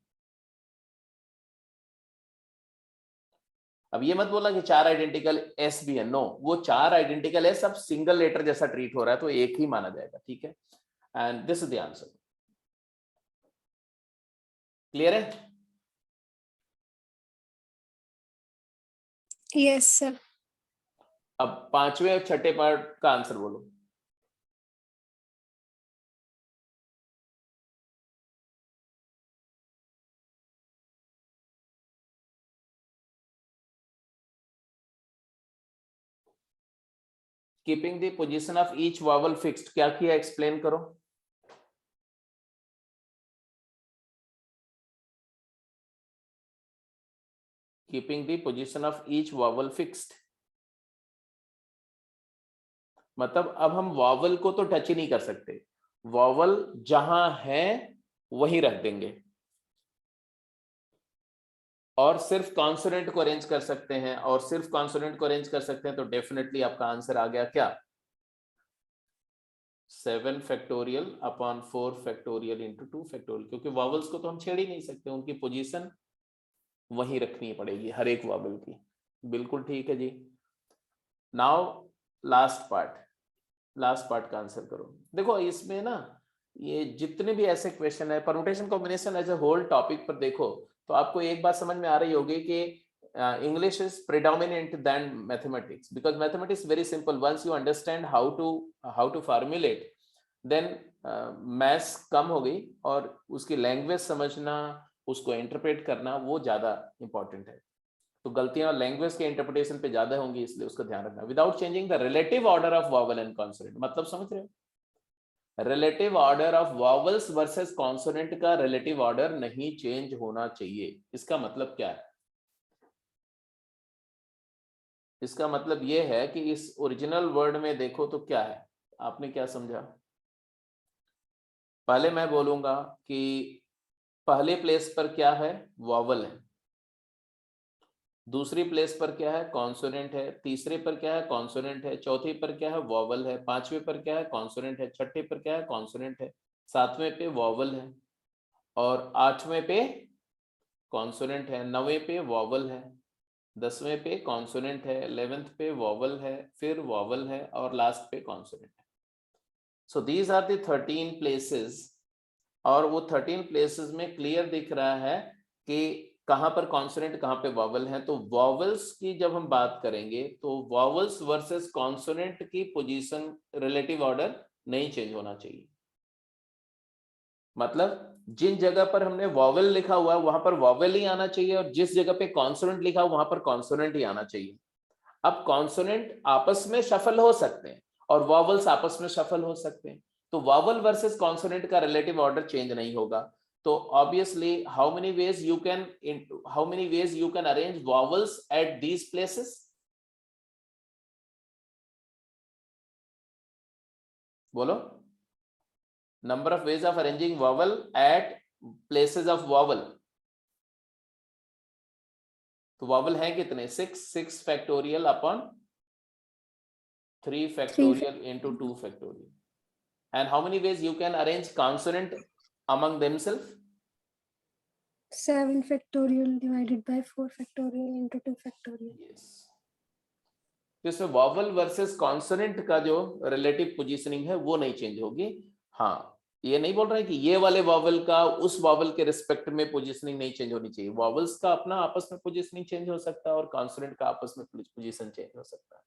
अब ये मत बोला कि 4 आइडेंटिकल S भी है, नो, वो 4 आइडेंटिकल S अब सिंगल लेटर जैसा ट्रीट हो रहा है तो एक ही माना जाएगा, ठीक है। And this is the answer. Clear है? Yes sir. अब पांचवें और छठे पार्ट का आंसर बोलो। Keeping the position of each vowel fixed, क्या किया एक्सप्लेन करो। Keeping the position of each vowel fixed मतलब अब हम वॉवल को तो टच ही नहीं कर सकते, वॉवल जहां है वहीं रख देंगे और सिर्फ कॉन्सोनेंट को अरेंज कर सकते हैं, और सिर्फ कॉन्सोनेंट को अरेंज कर सकते हैं, तो डेफिनेटली आपका आंसर आ गया क्या? 7 factorial upon 4 factorial into 2 factorial, क्योंकि वॉवल्स को तो हम छेड़ ही नहीं सकते, उनकी पोजीशन वहीं रखनी पड़ेगी हर एक वॉवल की। बिल्कुल ठीक है जी। नाउ लास्ट पार्ट का आंसर करो। देखो इसमें ना ये जितने भी ऐसे क्वेश्चन है, permutation combination as a whole topic पर देखो तो आपको एक बात समझ में आ रही होगी कि English is predominant than mathematics, because mathematics is very simple. Once you understand how to formulate, then maths कम हो गई और उसकी लैंग्वेज समझना, उसको इंटरप्रेट करना वो ज्यादा इंपॉर्टेंट है। तो गलतियां लैंग्वेज के इंटरप्रिटेशन पे ज्यादा होंगी, इसलिए उसका ध्यान रखना। Without changing the relative order of vowel and consonant, मतलब समझ रहे हो? Relative order of vowels versus consonant का रिलेटिव ऑर्डर नहीं चेंज होना चाहिए। इसका मतलब क्या है? इसका मतलब यह है कि इस ओरिजिनल वर्ड में देखो तो क्या है, आपने क्या समझा? पहले मैं बोलूंगा कि पहले प्लेस पर क्या है? वॉवल है। दूसरी प्लेस पर क्या है? कॉन्सोनेंट है। तीसरे पर क्या है? कॉन्सोनेंट है। चौथे पर क्या है? वॉवल है। पांचवें पर क्या है? कॉन्सोनेंट है। छठे पर क्या है? कॉन्सोनेंट है। सातवें पे वॉवल है और आठवें पे कॉन्सोनेंट है। नौवें पे वॉवल है। 10वें पे कॉन्सोनेंट है। 11th पे वॉवल है, फिर वॉवल है और लास्ट पे कॉन्सोनेंट है। So these are the 13 places, और वो 13 प्लेसेस में क्लियर दिख रहा है कि कहां पर कॉन्सोनेंट कहां पे वॉवल है। तो वॉवल्स की जब हम बात करेंगे तो वॉवल्स वर्सेस कॉन्सोनेंट की पोजीशन रिलेटिव ऑर्डर नहीं चेंज होना चाहिए। मतलब जिन जगह पर हमने वॉवेल लिखा हुआ है वहां पर वॉवेल ही आना चाहिए, और जिस जगह पे कॉन्सोनेंट लिखा हुआ वहां पर कॉन्सोनेंट ही आना चाहिए। अब कॉन्सोनेंट आपस में शफल हो सकते हैं और वॉवल्स आपस में शफल हो सकते हैं, तो वॉवल वर्सेस कॉन्सोनेंट का रिलेटिव ऑर्डर चेंज नहीं होगा। तो obviously how many ways you can arrange vowels at these places? बोलो, number of ways of arranging vowel at places of vowel। तो vowel है कितने? 6 factorial upon 3 factorial into 2 factorial. And how many ways you can arrange consonant among themselves? 7 factorial divided by 4 factorial into 2 factorial। Yes। तो इसमें vowel versus consonant का जो relative positioning है वो नहीं चेंज होगी। हाँ, ये नहीं बोल रहे हैं कि ये वाले वॉवल का उस वॉवल के रिस्पेक्ट में पोजीशनिंग नहीं चेंज होनी चाहिए। वॉवल्स का अपना आपस में पोजीशनिंग चेंज हो सकता है और कॉन्सोनेंट का आपस में पोजीशन चेंज हो सकता है।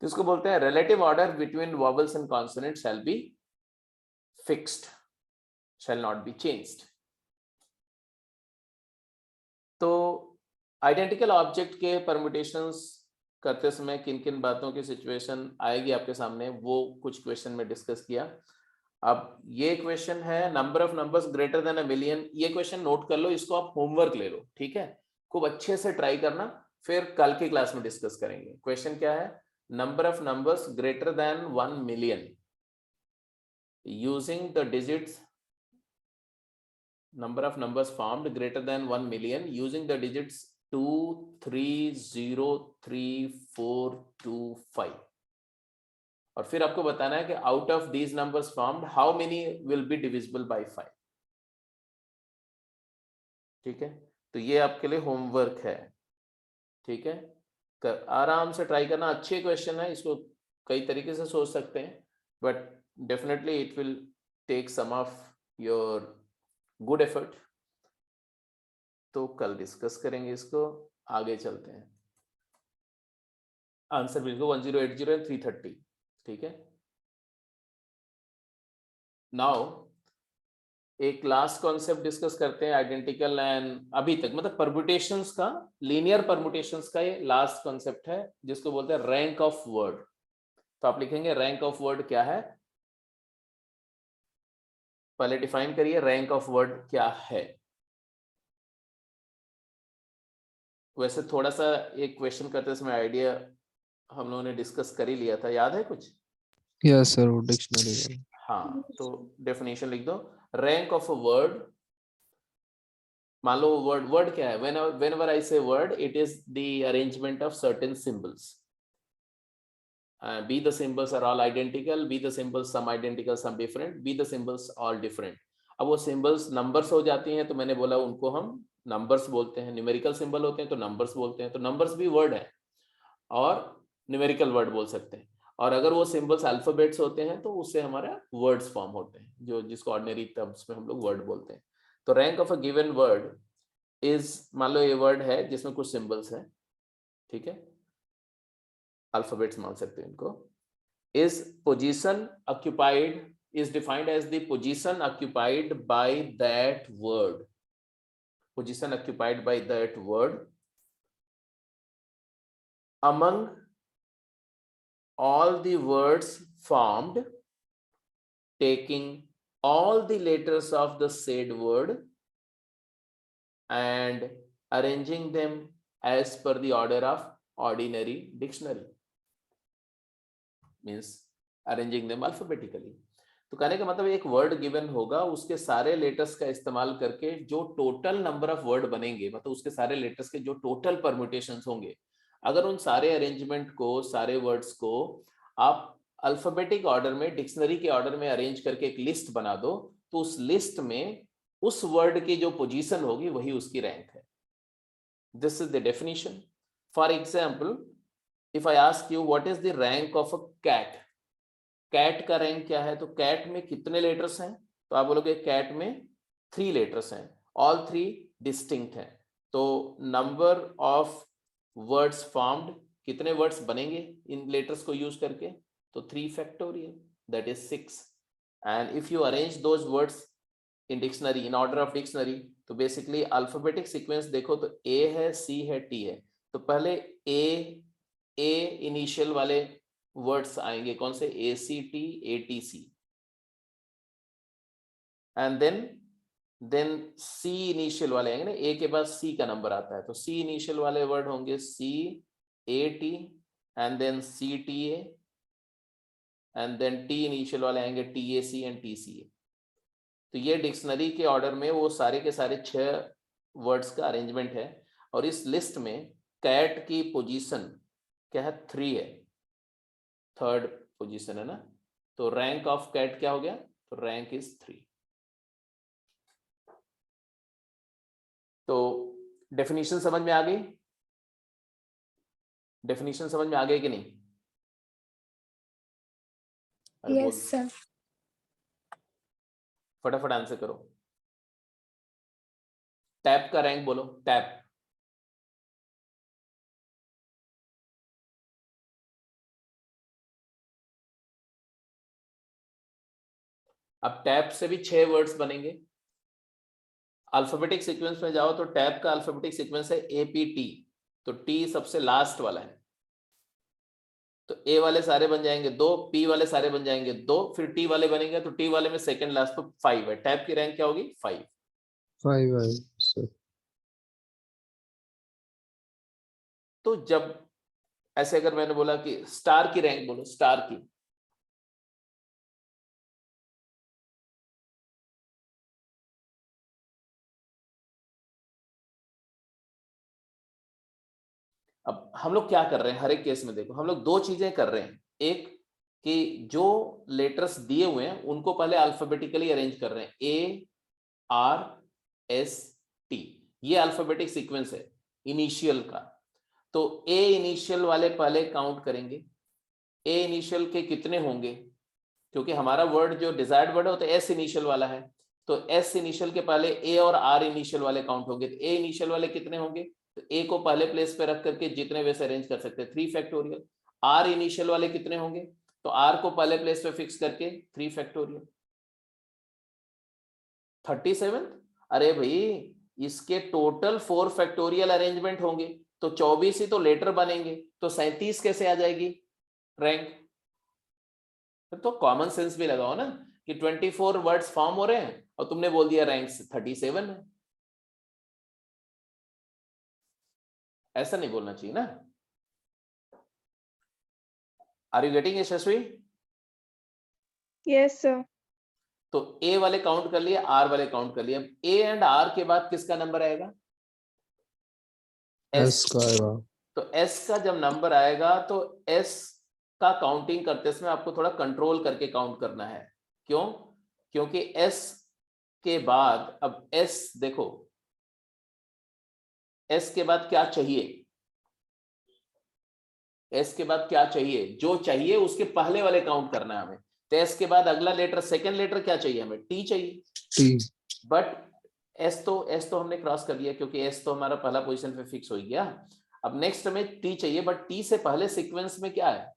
तो इसको बोलते हैं relative order between vowels and consonant shall be fixed, shall not be changed. तो आइडेंटिकल ऑब्जेक्ट के परम्यूटेशंस करते समय किन किन बातों की सिचुएशन आएगी आपके सामने, वो कुछ क्वेश्चन में डिस्कस किया। अब ये क्वेश्चन है number of numbers greater than a million. ये क्वेश्चन नोट कर लो, इसको आप होमवर्क ले लो, ठीक है? खूब अच्छे से ट्राई करना, फिर कल की क्लास में डिस्कस करेंगे। क्वेश्चन क्या है? Number of numbers greater than 1 million using the digits, number of numbers formed greater than 1 million using the digits 2 3 0 3 4 2 5, और फिर आपको बताना है कि out of these numbers formed how many will be divisible by 5। ठीक है, तो ये आपके लिए होमवर्क है, ठीक है? आराम से ट्राई करना। अच्छे क्वेश्चन है, इसको कई तरीके से सोच सकते हैं, but definitely it will take some of your good effort. तो कल डिस्कस करेंगे इसको, आगे चलते हैं। आंसर बिल्कुल 1080 एंड 330, ठीक है? नाउ एक लास्ट कॉन्सेप्ट डिस्कस करते हैं, आइडेंटिकल एंड अभी तक मतलब परम्यूटेशंस का, लीनियर परम्यूटेशंस का ये लास्ट कॉन्सेप्ट है जिसको बोलते हैं रैंक ऑफ वर्ड। तो आप लिखेंगे रैंक ऑफ वर्ड क्या है, पहले डिफाइन करिए रैंक ऑफ वर्ड क्या है। वैसे थोड़ा सा एक क्वेश्चन करते समय आइडिया हम लोगों ने डिस्कस कर ही लिया था, याद है कुछ? यस सर, वो डिक्शनरी। हाँ, तो डेफिनेशन लिख दो। रैंक ऑफ अ वर्ड, मान लो वर्ड क्या है, whenever I say word, it is the arrangement of certain symbols. Be the symbols are all identical, be the symbols some identical some different, be the symbols all different. अब वो symbols numbers हो जाती हैं तो मैंने बोला उनको हम नंबर्स बोलते हैं, न्यूमेरिकल सिंबल होते हैं तो नंबर्स बोलते हैं, तो नंबर्स भी वर्ड है और न्यूमेरिकल वर्ड बोल सकते हैं। और अगर वो सिंबल्स अल्फाबेट्स होते हैं तो उससे हमारा वर्ड्स फॉर्म होते हैं, जो जिसको ऑर्डिनरी टर्म्स में हम लोग वर्ड बोलते हैं। तो rank of a given word is, मान लो ये वर्ड है जिसमें कुछ सिंबल्स है, ठीक है, अल्फाबेट्स मान सकते हैं इनको। Is position occupied is defined as the position occupied by that word, position occupied by that word among all the words formed taking all the letters of the said word and arranging them as per the order of ordinary dictionary, means arranging them alphabetically. तो कहने का मतलब एक word given होगा, उसके सारे letters का इस्तेमाल करके जो टोटल नंबर ऑफ वर्ड बनेंगे, मतलब उसके सारे लेटर्स के जो टोटल परम्यूटेशंस होंगे, अगर उन सारे अरेंजमेंट को, सारे वर्ड्स को आप अल्फाबेटिक ऑर्डर में, डिक्शनरी के ऑर्डर में अरेंज करके एक लिस्ट बना दो, तो उस लिस्ट में उस वर्ड की जो पोजीशन होगी वही उसकी रैंक है। This is the definition. For example, if I ask you what is the rank of a cat, cat का रैंक क्या है, तो कैट में कितने लेटर्स हैं, तो आप बोलोगे कैट में 3 लेटर्स हैं, ऑल 3 डिस्टिंक्ट हैं। तो नंबर ऑफ वर्ड्स फॉर्म्ड, कितने वर्ड्स बनेंगे इन लेटर्स को यूज करके, तो 3 factorial, that is 6। And if you arrange those words in dictionary, in order of dictionary, तो बेसिकली अल्फाबेटिक सीक्वेंस देखो तो ए है, सी है, टी है, तो पहले ए इनिशियल वाले वर्ड्स आएंगे, कौन से, A C T, A T C, and then C initial वाले आएंगे ना, ए के बाद सी का नंबर आता है, तो सी इनिशियल वाले वर्ड होंगे C A T, and then C T A, and then T initial वाले आएंगे T A C and T C A. तो ये डिक्शनरी के ऑर्डर में वो सारे के सारे 6 वर्ड्स का अरेंजमेंट है। और इस लिस्ट में कैट की पोजीशन क्या है, 3 है, 3rd पोजीशन है ना, तो रैंक ऑफ कैट क्या हो गया, तो रैंक इज 3। तो डेफिनेशन समझ में आ गई, डेफिनेशन समझ में आ गई कि नहीं? Yes sir. फटाफट आंसर करो। टैप का रैंक बोलो, टैप। अब टैप से भी 6 वर्ड्स बनेंगे। अल्फाबेटिक सीक्वेंस में जाओ तो टैप का अल्फाबेटिक सीक्वेंस है एपीटी, तो टी सबसे लास्ट वाला है, तो ए वाले सारे बन जाएंगे 2, पी वाले सारे बन जाएंगे 2, फिर टी वाले बनेंगे, तो टी वाले में सेकंड लास्ट तो 5 है। टैप की रैंक क्या होगी, 5। 5 है सर। तो जब ऐसे अगर मैंने बोला कि स्टार की रैंक बोलो, स्टार की, अब हम लोग क्या कर रहे हैं, हर एक केस में देखो हम लोग 2 चीजें कर रहे हैं। एक कि जो लेटर्स दिए हुए हैं उनको पहले अल्फाबेटिकली अरेंज कर रहे हैं, ए आर एस टी, ये अल्फाबेटिक सीक्वेंस है इनिशियल का। तो ए इनिशियल वाले पहले काउंट करेंगे, ए इनिशियल के कितने होंगे, क्योंकि हमारा वर्ड जो डिजायर्ड वर्ड है तो एस इनिशियल वाला है, तो एस इनिशियल के पहले ए और आर इनिशियल वाले काउंट होंगे, तो ए इनिशियल वाले कितने होंगे, तो ए को पहले प्लेस पे रख करके जितने वैसे अरेंज कर सकते हैं 3 फैक्टोरियल। आर इनिशियल वाले कितने होंगे, तो आर को पहले प्लेस पे फिक्स करके 3 फैक्टोरियल। 37, अरे भाई इसके टोटल 4 फैक्टोरियल अरेंजमेंट होंगे, तो 24 ही तो लेटर बनेंगे, तो 37 कैसे आ जाएगी रैंक? तो कॉमन सेंस भी लगाओ ना कि 24 वर्ड्स फॉर्म हो रहे हैं और तुमने बोल दिया रैंक 37 है, ऐसा नहीं बोलना चाहिए ना। Are you getting Yashasvi? Yes, sir. तो ए वाले काउंट कर लिए, आर वाले काउंट कर लिए। अब ए एंड आर के बाद किसका नंबर आएगा? एस का आएगा। तो एस का जब नंबर आएगा तो एस का काउंटिंग करते समय आपको थोड़ा कंट्रोल करके काउंट करना है। क्यों? क्योंकि एस के बाद, अब एस देखो, एस के बाद क्या चाहिए? एस के बाद क्या चाहिए? जो चाहिए उसके पहले वाले काउंट करना है हमें। तो एस के बाद अगला लेटर, सेकंड लेटर क्या चाहिए हमें? टी चाहिए। टी। बट एस तो हमने क्रॉस कर लिया क्योंकि एस तो हमारा पहला पोजीशन पे फिक्स हो गया। अब नेक्स्ट हमें टी चाहिए, बट टी से पहले सीक्वेंस में क्या है?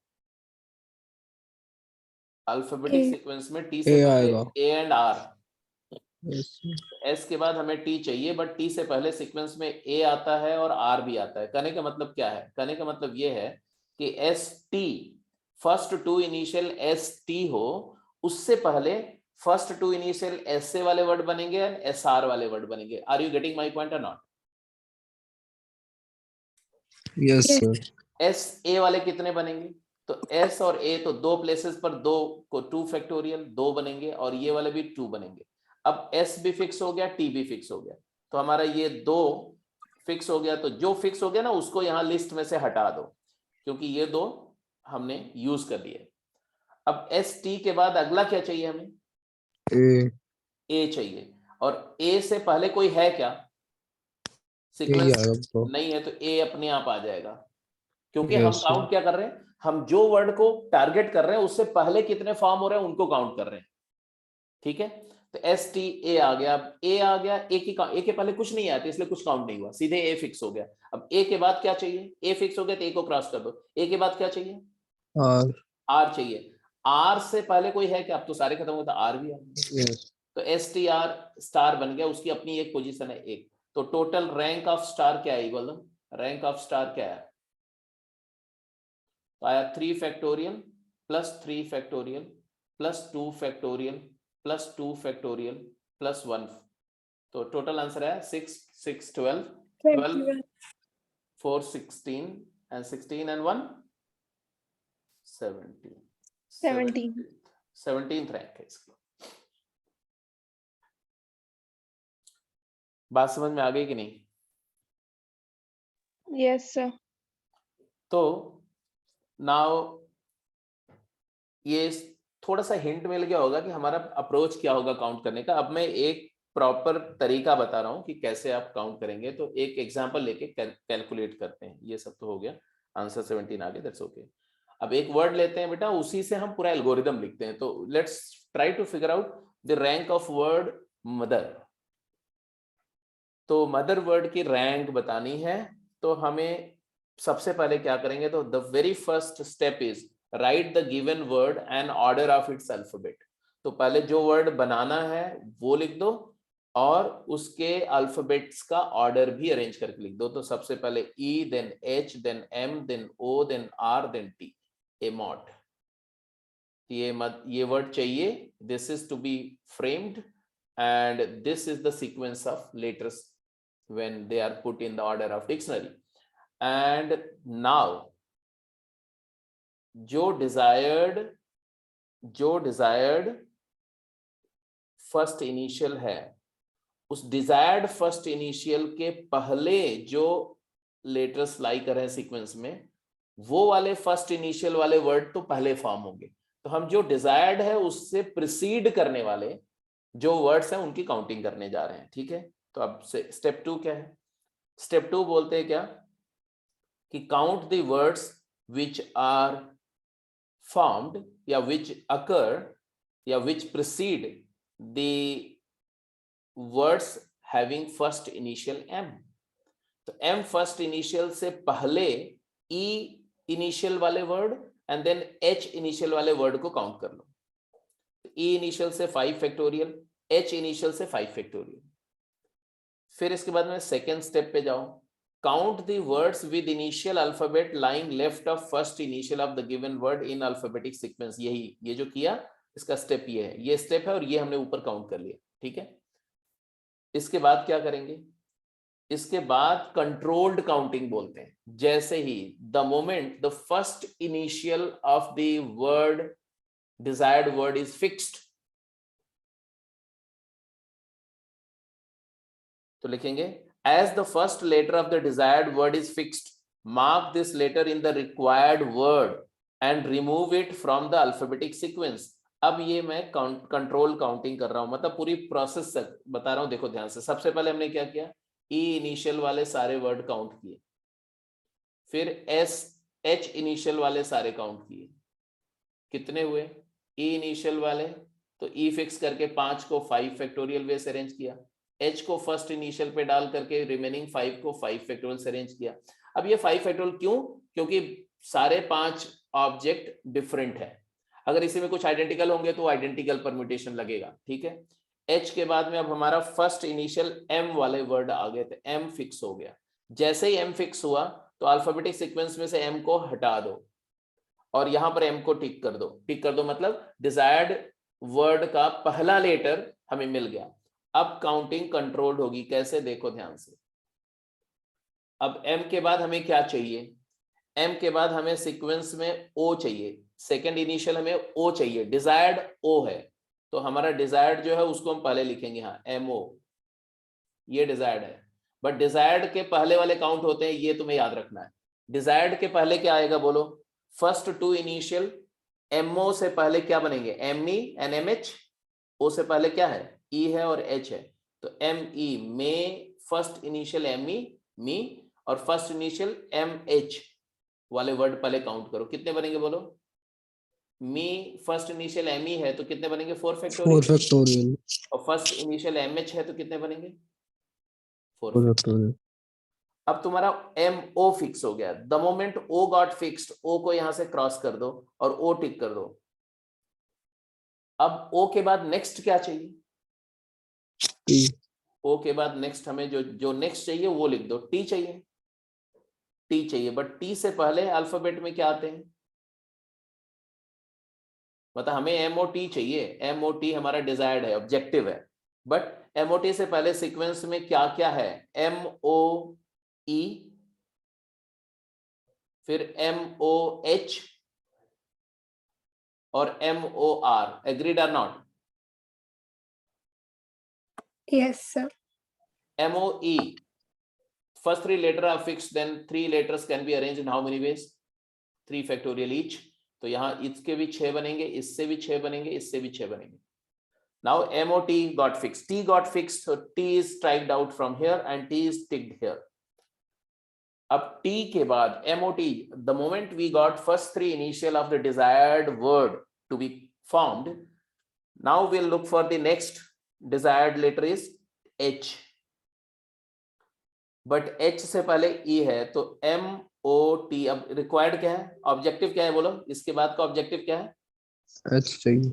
Alphabetic A. सीक्वेंस में टी से ए पहले आएगा। A and R. Yes. S के बाद हमें टी चाहिए, बट टी से पहले सीक्वेंस में ए आता है और आर भी आता है। कहने का मतलब क्या है? कहने का मतलब ये है कि S T, first two initial S T हो, उससे पहले first two initial S A वाले वर्ड बनेंगे एंड एस आर वाले वर्ड बनेंगे। Are you getting my point और not? Yes Yes. Sir. S A वाले कितने बनेंगे? तो एस और ए तो दो प्लेसेस पर दो को 2 फैक्टोरियल 2 बनेंगे, और ये वाले भी 2 बनेंगे। अब एस भी फिक्स हो गया, टी भी फिक्स हो गया, तो हमारा ये 2 फिक्स हो गया। तो जो फिक्स हो गया ना, उसको यहाँ लिस्ट में से हटा दो, क्योंकि ये 2 हमने यूज कर लिए। अब एस टी के बाद अगला क्या चाहिए हमें? ए। ए चाहिए, और ए से पहले कोई है क्या ए ही सीक्वेंस? आएगा तो। नहीं है, तो ए अपने आप आ जाएगा, क्योंकि हम यस सर। काउंट क्या कर रहे हैं? हम जो वर्ड को टारगेट कर रहे हैं उससे पहले कितने फॉर्म हो रहे हैं उनको काउंट कर रहे हैं। ठीक है, तो एस टी ए आ गया। अब ए आ गया, ए के पहले कुछ नहीं आया था, इसलिए कुछ काउंट नहीं हुआ, सीधे ए फिक्स हो गया। अब ए के बाद क्या चाहिए? ए फिक्स हो गया तो ए को क्रॉस कर दो। ए के बाद क्या चाहिए? आर। आर चाहिए। आर से पहले कोई है क्या? अब तो सारे खत्म हो गए, तो आर भी आ गया। यस। तो एस टी आर स्टार बन गया, उसकी अपनी एक पोजीशन है एक। तो टोटल रैंक ऑफ स्टार क्या है? बोलो, रैंक ऑफ स्टार क्या है? तो आया 3 factorial plus 3 factorial plus 2 factorial plus 2 factorial plus 1। तो टोटल आंसर है 6 6 12 12 4 16 and 16 and 1 17 17th रैंक है इसकी। बात समझ में आ गई कि नहीं? Yes, sir. तो नाउ ये थोड़ा सा हिंट मिल गया होगा कि हमारा अप्रोच क्या होगा काउंट करने का। अब मैं एक प्रॉपर तरीका बता रहा हूं कि कैसे आप काउंट करेंगे। तो एक एग्जांपल लेके कैलकुलेट करते हैं। ये सब तो हो गया, आंसर 17 आ गया, दैट्स ओके। अब एक वर्ड लेते हैं बेटा, उसी से हम पूरा एल्गोरिदम लिखते हैं। तो let's try to figure out the rank of word mother. तो मदर वर्ड की रैंक बतानी है, तो हमें सबसे पहले क्या करेंगे? तो the very first step is write the given word and order of its alphabet. तो पहले जो वर्ड बनाना है वो लिख दो, और उसके अल्फाबेट्स का ऑर्डर भी अरेंज करके लिख दो। तो सबसे पहले E, then H, then M, then O, then R, then T. एमॉट, ये वर्ड चाहिए, this is to be framed, and this is the sequence of letters when they are put in the order of dictionary. And now जो desired first initial है, उस desired first initial के पहले जो letters लाई कर रहे हैं सीक्वेंस में, वो वाले फर्स्ट इनिशियल वाले वर्ड तो पहले फॉर्म होंगे। तो हम जो डिजायर्ड है उससे प्रिसीड करने वाले जो वर्ड्स हैं उनकी काउंटिंग करने जा रहे हैं। ठीक है, तो अब से स्टेप 2 क्या है? स्टेप 2 बोलते हैं क्या कि count the words which are formed या विच अकर या which precede the words having first initial M. तो एम फर्स्ट इनिशियल से पहले ई इनिशियल वाले word and then H initial वाले वर्ड को काउंट कर लो। ई इनिशियल से 5 फैक्टोरियल, एच इनिशियल से 5 फैक्टोरियल। फिर इसके बाद में सेकेंड स्टेप पे जाओ, count the words with initial alphabet lying left of first initial of the given word in alphabetic sequence. यही ये जो किया इसका स्टेप ये है, ये स्टेप है, और ये हमने ऊपर काउंट कर लिया। ठीक है, इसके बाद क्या करेंगे? इसके बाद कंट्रोल्ड काउंटिंग बोलते हैं। जैसे ही the moment the first initial of the word desired word is fixed, तो लिखेंगे as the first letter of the desired word is fixed, mark this letter in the required word and remove it from the alphabetic sequence. अब ये मैं control counting कर रहा हूं, मतलब पूरी प्रोसेस बता रहा हूं, देखो ध्यान से। सबसे पहले हमने क्या किया, ई इनिशियल वाले सारे वर्ड काउंट किए, फिर एस एच इनिशियल वाले सारे काउंट किए, कितने हुए, ई इनिशियल वाले, तो ई फिक्स करके 5 को 5 फैक्टोरियल वे से अरेंज किया, एच को फर्स्ट इनिशियल पे डाल करके रिमेनिंग 5 को 5 फैक्टोरियल से अरेंज किया। अब ये 5 फैक्टोरियल क्यों, क्योंकि सारे 5 ऑब्जेक्ट डिफरेंट है, अगर इसी में कुछ आइडेंटिकल होंगे तो आइडेंटिकल परम्यूटेशन लगेगा, ठीक है। एच के बाद में अब हमारा फर्स्ट इनिशियल एम वाले वर्ड आ गए थे, एम फिक्स हो गया। जैसे ही एम फिक्स हुआ तो अल्फाबेटिक सीक्वेंस में से एम को हटा दो और यहां पर एम को टिक कर दो। टिक कर दो मतलब डिजायर्ड वर्ड का पहला लेटर हमें मिल गया। अब काउंटिंग कंट्रोल्ड होगी, कैसे, देखो ध्यान से। अब एम के बाद हमें क्या चाहिए, एम के बाद हमें सीक्वेंस में ओ चाहिए, सेकंड इनिशियल हमें ओ चाहिए, डिजायर्ड ओ है, तो हमारा डिजायर्ड जो है उसको हम पहले लिखेंगे, हाँ एम ओ, ये डिजायर्ड है। बट डिजायर्ड के पहले वाले काउंट होते हैं, ये तुम्हें याद रखना है। डिजायर्ड के पहले क्या आएगा बोलो, फर्स्ट 2 इनिशियल, एमओ से पहले क्या बनेंगे, M E N M H, O से पहले क्या है, ई है और एच है, तो एम ई में फर्स्ट इनिशियल एम ई मी और फर्स्ट इनिशियल एम एच वाले वर्ड पहले काउंट करो, कितने बनेंगे बोलो, मी फर्स्ट इनिशियल एम ई है तो कितने बनेंगे, 4 फैक्टोरियल और फर्स्ट इनिशियल एम एच है तो कितने बनेंगे, 4 फैक्टोरियल। अब तुम्हारा एम ओ फिक्स हो गया, the moment O got fixed, O को यहां से क्रॉस कर दो और ओ टिक कर दो। अब ओ के बाद नेक्स्ट क्या चाहिए, टी। ओ के बाद नेक्स्ट हमें जो नेक्स्ट चाहिए वो लिख दो, टी चाहिए, टी चाहिए, बट टी से पहले अल्फाबेट में क्या आते हैं, मतलब हमें एमओटी चाहिए, एमओटी हमारा डिजायर्ड है, ऑब्जेक्टिव है, बट एमओटी से पहले सीक्वेंस में क्या क्या है, एम ओ ई, फिर एम ओ एच और M O R, agreed or not, Yes, sir. M O E, first 3 letters are fixed, then 3 letters can be arranged in how many ways, 3 factorial each, तो यहाँ इसके भी 6 बनेंगे, इससे भी 6 बनेंगे, इससे भी 6 बनेंगे। Now MOT got fixed, T got fixed, so T is striked out from here and T is ticked here. अब T के बाद MOT, the moment we got first 3 initial of the desired word to be formed, now we'll look for the next desired letter is H. But H से पहले E है तो MOT, अब required क्या है, ऑब्जेक्टिव क्या है बोलो, इसके बाद का ऑब्जेक्टिव क्या है, एच चाहिए।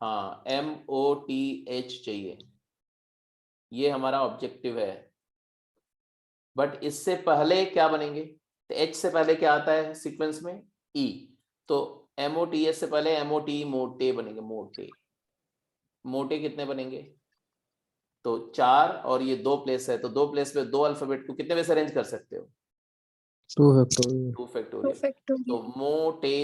हाँ MOTH चाहिए, ये हमारा ऑब्जेक्टिव है। बट इससे पहले क्या बनेंगे, तो H से पहले क्या आता है सीक्वेंस में, E, तो MOTH से पहले MOT मोटे बनेंगे, मोटे, मोटे कितने बनेंगे, तो 4 और ये 2 प्लेस है, तो 2 प्लेस पे 2 अल्फाबेट को कितने में से अरेंज कर सकते हो, 2 फैक्टोरियल। 2 2 factorial, factorial. तो मोटे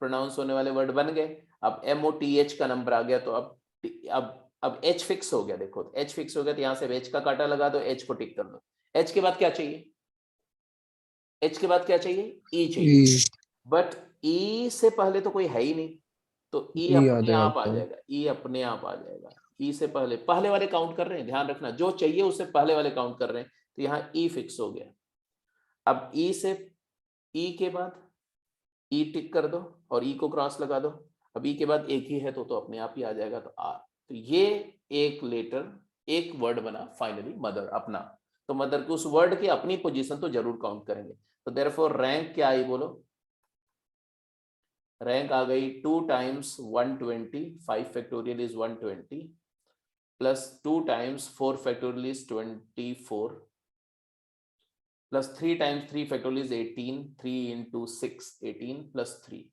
प्रोनाउंस होने वाले वर्ड बन गए। अब MOTH का नंबर आ गया, तो अब H फिक्स हो गया, देखो H फिक्स हो गया, तो यहाँ से H का कांटा लगा दो, H को टिक कर दो। H के बाद क्या चाहिए, H के बाद क्या चाहिए, E चाहिए, बट E से पहले तो कोई है ही नहीं, तो E अपने आप आ जाएगा, E अपने आप आ जाएगा। E से पहले वाले काउंट कर रहे हैं, ध्यान रखना, जो चाहिए उससे पहले वाले काउंट कर रहे हैं, तो यहाँ E फिक्स हो गया। अब E से E के बाद E टिक कर दो और E को क्रॉस लगा दो, अब E के बाद एक ही है तो अपने आप ही आ जाएगा, तो R, तो ये एक लेटर, एक वर्ड बना फाइनली मदर अपना, तो मदर के उस वर्ड की अपनी पोजीशन तो जरूर काउंट करेंगे। तो देयरफॉर रैंक क्या आई बोलो, रैंक आ गई 2 times 120, 5 factorial is 120 plus 2 times 4 factorial is 24 plus 3 times 3 factorial is 18, 3 into 6, 18 plus 3.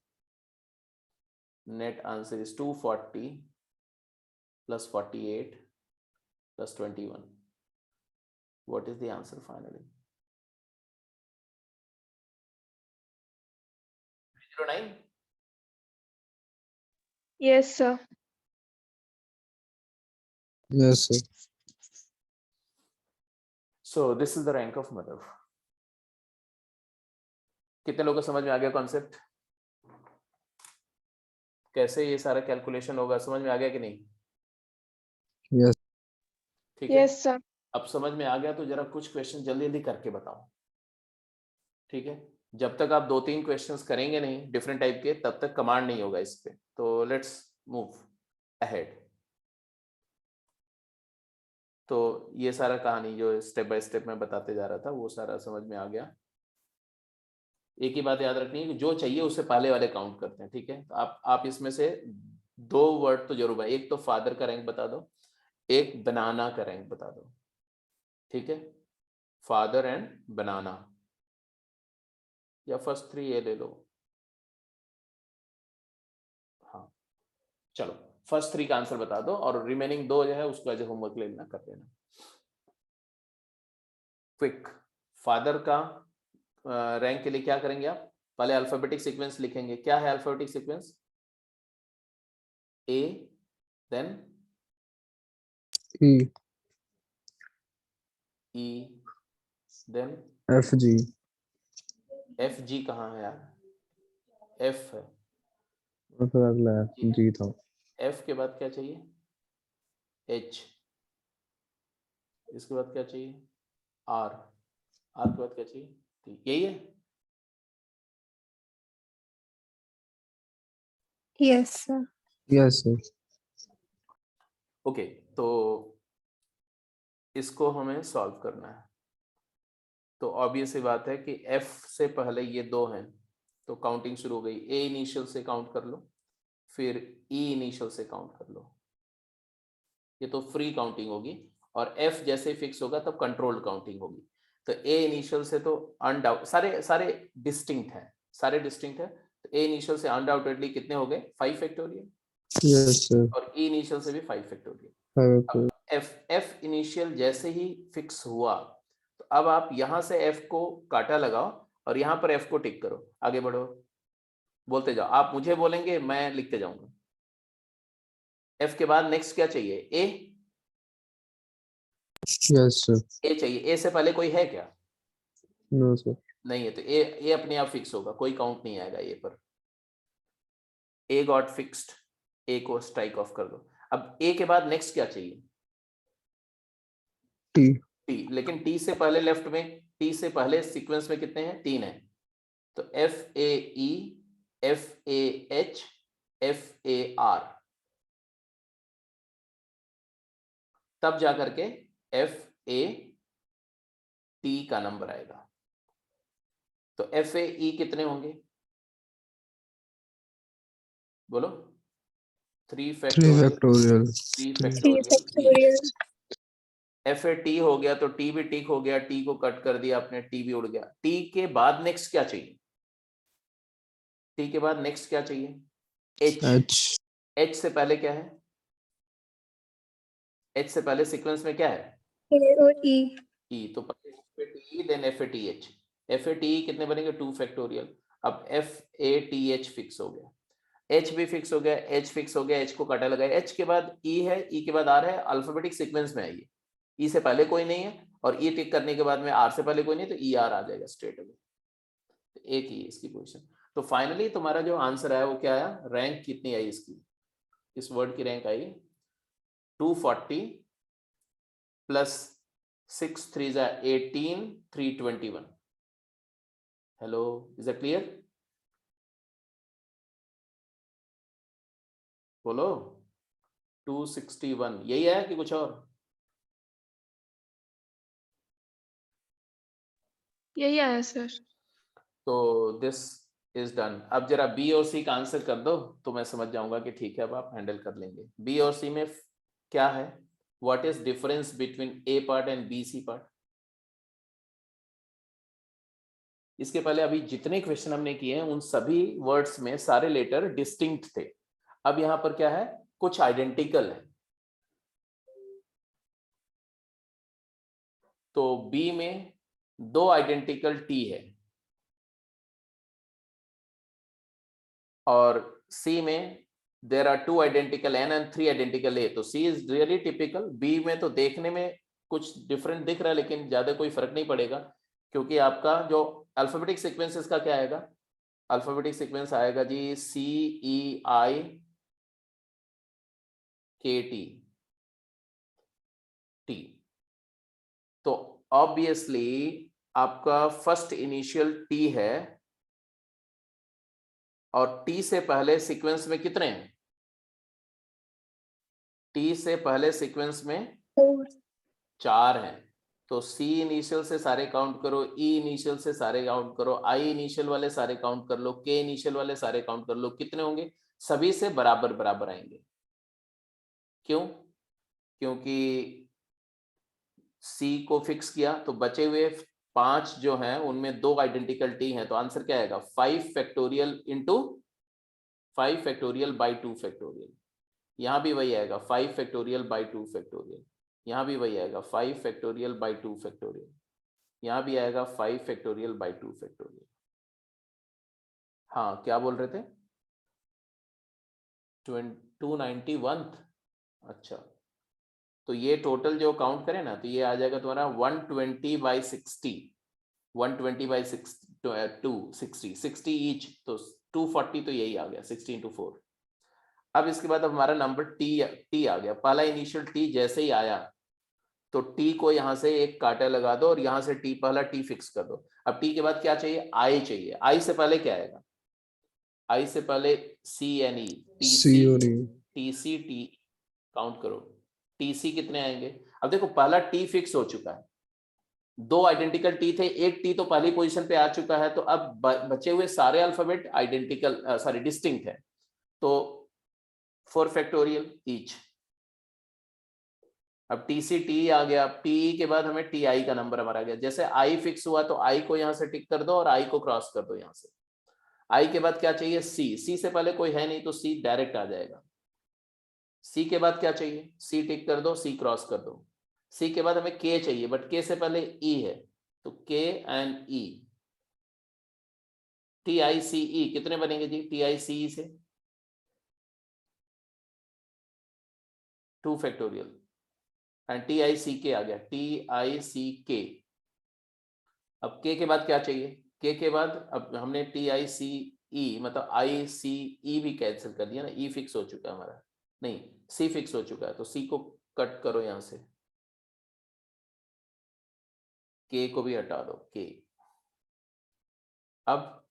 Net answer is 240 plus 48 plus 21. What is the answer finally? 309? Yes, sir. Yes sir. So this is the rank of mother. कितने लोगों को समझ में आ गया concept? कैसे ये सारा calculation होगा, समझ में आ गया कि नहीं? यस ठीक है, यस सर। अब समझ में आ गया तो जरा कुछ क्वेश्चन जल्दी जल्दी करके बताओ, ठीक है? जब तक आप 2-3 क्वेश्चंस करेंगे नहीं डिफरेंट टाइप के, तब तक कमांड नहीं होगा इस पे। तो लेट्स मूव अहेड। तो ये सारा कहानी जो स्टेप बाय स्टेप मैं बताते जा रहा था वो सारा समझ में आ गया। एक ही बात याद रखनी है कि जो चाहिए उससे पहले वाले काउंट करते हैं, ठीक है? तो आप इसमें से 2 वर्ड तो जरूर है, एक तो फादर का रैंक बता दो, एक बनाना का रैंक बता दो, ठीक है? फादर एंड बनाना, या फर्स्ट 3 ये ले लो। हाँ चलो, फर्स्ट 3 का आंसर बता दो और रिमेनिंग 2 जो है उसको एज होमवर्क ले लेना, कर देना क्विक। फादर का रैंक के लिए क्या करेंगे आप? पहले अल्फाबेटिक सीक्वेंस लिखेंगे। क्या है alphabetic sequence? A, then E E, then F G. F G कहाँ है यार? एफ है, और फिर अगला एफ जी था। एफ के बाद क्या चाहिए? एच, इसके बाद क्या चाहिए? आर, आर के बाद क्या चाहिए? टी। यही है? Yes sir. Yes sir. Okay, तो इसको हमें सॉल्व करना है। तो ऑब्वियस सी बात है कि एफ से पहले ये 2 हैं तो काउंटिंग शुरू हो गई। ए इनिशियल से काउंट कर लो, फिर ई इनिशियल से काउंट कर लो, ये तो फ्री काउंटिंग होगी। और एफ जैसे फिक्स होगा तब कंट्रोल्ड काउंटिंग होगी। तो ए इनिशियल से तो अनडाउट सारे सारे डिस्टिंक्ट हैं, सारे डिस्टिंक्ट है। तो ए इनिशियल से अनडाउटेडली कितने हो गए? 5 फैक्टोरियल, यस सर। और ई इनिशियल से भी 5 फैक्टोरियल। 5 अब एफ इनिशियल जैसे ही फिक्स हुआ तो अब आप यहां से एफ को काटा लगाओ और यहां पर एफ को टिक करो, आगे बढ़ो, बोलते जाओ। आप मुझे बोलेंगे, मैं लिखते जाऊंगा। एफ के बाद नेक्स्ट क्या चाहिए? ए। Yes sir. ए चाहिए। ए से पहले कोई है क्या? No sir. नहीं है, तो ए अपने आप फिक्स होगा, कोई काउंट नहीं आएगा ए पर। ए गॉट फिक्स्ड, ए को स्ट्राइक ऑफ कर दो। अब ए के बाद नेक्स्ट क्या चाहिए? टी। टी, लेकिन टी से पहले लेफ्ट में, टी से पहले सीक्वेंस में कितने हैं? 3 हैं। तो F A E, F A H, F A R, तब जाकर के एफ ए टी का नंबर आएगा। तो एफ ए ई कितने होंगे? बोलो। 3 factorial. 3 3 factorial. Factorial. F A T हो गया तो टी भी टिक हो गया, टी को कट कर दिया आपने, टी भी उड़ गया। टी के बाद नेक्स्ट क्या चाहिए? टी के बाद नेक्स्ट क्या चाहिए? एच। एच। एच से पहले क्या है? एच से पहले सीक्वेंस में क्या है? ए और ई। ई, तो पहले T then F A T H. F A T कितने बनेंगे? 2 फैक्टोरियल। अब F A T H fix हो गया, एच भी फिक्स हो गया, एच फिक्स हो गया, एच को काटा लगाया। एच के बाद ई है, ई के बाद आर है, अल्फाबेटिक सीक्वेंस में है ये। ई से पहले कोई नहीं है और ई टिक करने के बाद में आर से पहले कोई नहीं, तो ई आर आ जाएगा स्ट्रेट अवे। तो एक ही इसकी पोजीशन। तो फाइनली तुम्हारा जो आंसर आया वो क्या आया? रैंक कितनी आई इसकी? इस वर्ड की rank I 240 plus 6 3 18 321। Hello, is it clear? बोलो। 261 यही है कि कुछ और? यही आया सर। तो दिस इज डन। अब जरा बी और सी का आंसर कर दो तो मैं समझ जाऊंगा कि ठीक है, अब आप हैंडल कर लेंगे। बी और सी में क्या है? What is difference between A part and B C part? इसके पहले अभी जितने क्वेश्चन हमने किए हैं उन सभी वर्ड्स में सारे लेटर डिस्टिंक्ट थे। अब यहां पर क्या है? कुछ आइडेंटिकल है। तो बी में 2 आइडेंटिकल टी है और सी में there are 2 identical N and 3 identical A. तो C is really typical. B में तो देखने में कुछ डिफरेंट दिख रहा है लेकिन ज्यादा कोई फर्क नहीं पड़ेगा, क्योंकि आपका जो अल्फाबेटिक सीक्वेंस का क्या आएगा, अल्फाबेटिक सीक्वेंस आएगा जी CEIKT T। तो ऑब्वियसली आपका फर्स्ट इनिशियल T है और T से पहले सीक्वेंस में कितने हैं? T से पहले सीक्वेंस में 4 हैं। तो C इनिशियल से सारे काउंट करो, E इनिशियल से सारे काउंट करो, I इनिशियल वाले सारे काउंट कर लो, K इनिशियल वाले सारे काउंट कर लो, कितने होंगे? सभी से बराबर बराबर आएंगे। क्यों? क्योंकि C को फिक्स किया तो बचे हुए 5 जो हैं उनमें 2 आइडेंटिकल T हैं, तो आंसर क्या आएगा? 5 factorial into 5 factorial by 2 factorial. यहाँ भी वही आएगा 5 फैक्टोरियल बाई 2 फैक्टोरियल। यहाँ भी वही आएगा 5 फैक्टोरियल बाई 2 फैक्टोरियल। यहाँ भी आएगा 5 फैक्टोरियल बाई 2 फैक्टोरियल। हाँ, क्या बोल रहे थे? 291। अच्छा, तो ये टोटल जो काउंट करें ना तो ये आ जाएगा तुम्हारा 120/60, 120/260, 60 ईच, तो 240, तो यही आ गया 60 × 4। अब इसके बाद अब हमारा नंबर टी आ गया। पहला इनिशियल टी जैसे ही आया तो टी को यहाँ से एक कांटा लगा दो और यहाँ से टी, पहला टी फिक्स कर दो। अब टी के बाद क्या चाहिए? आई चाहिए। आई से पहले क्या आएगा? आई से पहले CNE, TC T काउंट करो, TC कितने आएंगे? अब देखो पहला टी फिक्स हो चुका है, 2 आइडेंटिकल टी थे, एक टी तो पहली पोजीशन पे आ चुका है, तो अब बचे हुए सारे अल्फाबेट आइडेंटिकल डिस्टिंक्ट है, तो 4 फैक्टोरियल ईच। अब TCT आ गया, PE के बाद हमें TI का नंबर हमारा आ गया। जैसे I फिक्स हुआ तो I को यहां से टिक कर दो और I को क्रॉस कर दो। यहां से I के बाद क्या चाहिए? C से पहले कोई है नहीं तो C डायरेक्ट आ जाएगा। C के बाद क्या चाहिए? C टिक कर दो, C क्रॉस कर दो। C के बाद हमें K चाहिए, बट K से पहले E है, तो K एंड E। TICE कितने बनेंगे जी? TICE से 2 फैक्टोरियल एंड TICK आ गया, TICK। अब K के बाद क्या चाहिए? K के बाद अब हमने TICE मतलब ICE भी कैंसिल कर दिया ना, E फिक्स हो चुका है हमारा, नहीं C फिक्स हो चुका है, तो C को कट करो यहां से, K को भी हटा दो, K। अब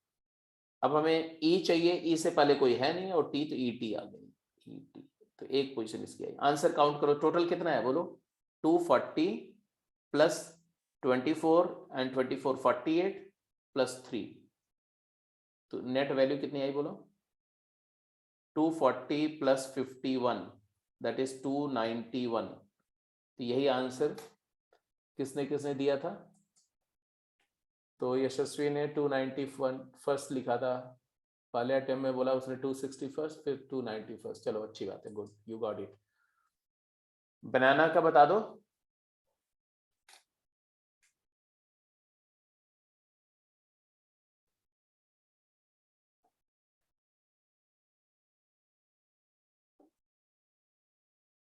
हमें E चाहिए, E से पहले कोई है नहीं और T तो ET आ गई, ET, तो एक पोजीशन इसकी आई। आंसर काउंट करो, टोटल कितना है बोलो? 240 प्लस 24 एंड 24 48 प्लस 3, तो नेट वैल्यू कितनी आई बोलो? 240 प्लस 51 दैट इज 291। तो यही आंसर किसने किसने दिया था? तो यशस्वी ने 291 फर्स्ट लिखा था, पहले अटेम्प्ट में बोला उसने 261 फिर 291। चलो अच्छी बात है, गुड, यू गॉट इट। बनाना का बता दो।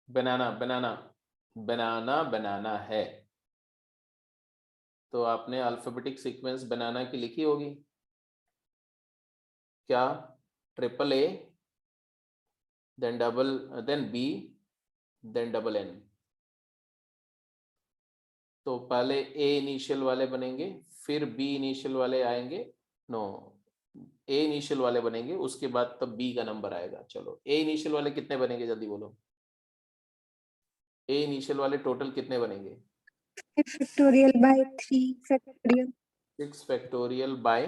बनाना बनाना बनाना बनाना है, तो आपने अल्फाबेटिक सीक्वेंस बनाना की लिखी होगी क्या? AAA, then B, then N। तो पहले A इनिशियल वाले बनेंगे, फिर B इनिशियल वाले आएंगे, नो A इनिशियल वाले बनेंगे, उसके बाद तब B का नंबर आएगा। चलो A इनिशियल वाले कितने बनेंगे जल्दी बोलो? A इनिशियल वाले टोटल कितने बनेंगे? 6 factorial by 3 factorial 6 factorial bye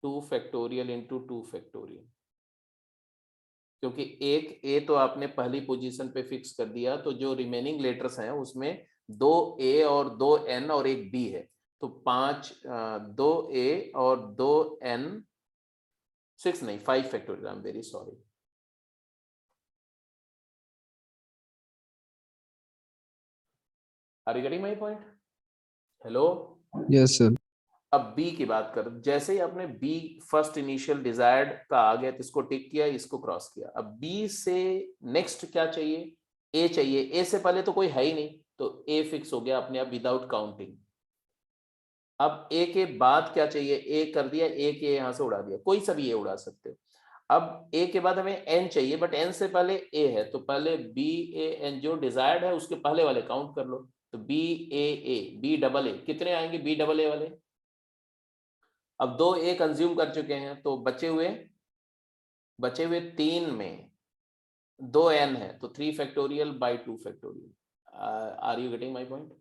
2 factorial into 2 factorial, क्योंकि एक A तो आपने पहली पोजीशन पे फिक्स कर दिया, तो जो रिमेनिंग लेटर्स हैं उसमें 2 A और 2 N और एक B है, तो 2 A और 2 N, 6 नहीं 5 factorial, I am very sorry. Are you getting my point? Hello, yes sir. अब B की बात कर, जैसे ही आपने B फर्स्ट इनिशियल डिजायर्ड का आ गया तो इसको टिक किया, इसको क्रॉस किया। अब B से नेक्स्ट क्या चाहिए? ए चाहिए, ए से पहले तो कोई है ही नहीं, तो ए फिक्स हो गया अपने आप विदाउट काउंटिंग। अब ए के बाद क्या चाहिए, ए कर दिया, ए के यहां से उड़ा दिया, कोई सा भी ए उड़ा सकते हो। अब ए के बाद हमें एन चाहिए, बट एन से पहले ए है, तो पहले बी ए एन जो डिजायर्ड है उसके पहले वाले काउंट कर लो। तो B A B double A, कितने आएंगे बी डबल ए वाले? अब 2 ए कंज्यूम कर चुके हैं, तो बचे हुए 3 में 2 एन है, तो 3 factorial by 2 factorial. Are you getting my point?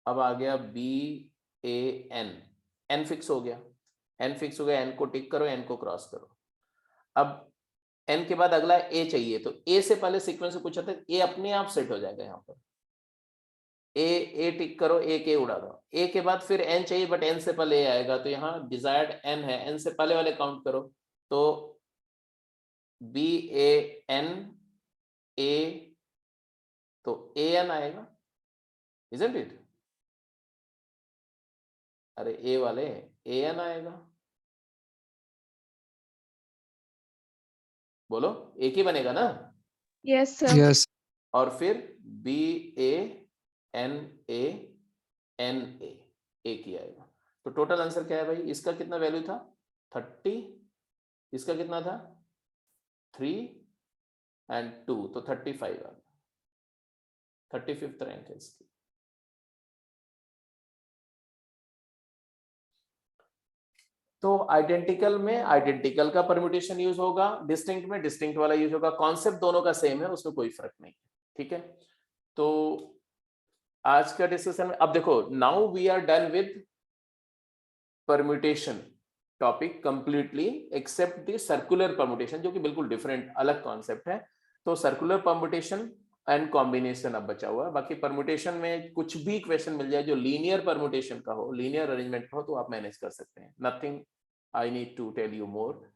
अब आ गया B A N, N fix हो गया, एन फिक्स हो गया, एन को टिक करो, एन को क्रॉस करो। अब एन के बाद अगला ए चाहिए, तो ए से पहले सीक्वेंस से पूछा था, ए अपने आप सेट हो जाएगा यहाँ पर। ए टिक करो, ए के उड़ा दो। ए के बाद फिर एन चाहिए, बट एन से पहले ए आएगा, तो यहाँ डिजायर्ड एन है, एन से पहले वाले काउंट करो, तो बी ए एन ए, तो ए एन आएगा, इजंट इट? अरे ए वाले ए एन आएगा, बोलो एक ही बनेगा ना? Yes sir. Yes. और फिर B A N A N A की आएगा। तो टोटल आंसर क्या है भाई? इसका कितना वैल्यू था 30, इसका कितना था 3 एंड 2, तो 35 आ गया। 35th रैंक है इसकी। तो आइडेंटिकल में आइडेंटिकल का परम्यूटेशन यूज होगा, डिस्टिंक्ट में डिस्टिंक्ट वाला यूज होगा। कॉन्सेप्ट दोनों का सेम है, उसमें कोई फर्क नहीं है, ठीक है। तो आज का डिस्कशन में अब देखो, now we are done with permutation topic completely, except the circular permutation, जो कि बिल्कुल डिफरेंट अलग कॉन्सेप्ट है। तो सर्कुलर परम्यूटेशन एंड कॉम्बिनेशन अब बचा हुआ है। बाकी परम्यूटेशन में कुछ भी क्वेश्चन मिल जाए जो लीनियर परम्यूटेशन का हो, लीनियर अरेंजमेंट का हो, तो आप मैनेज कर सकते हैं। Nothing I need to tell you more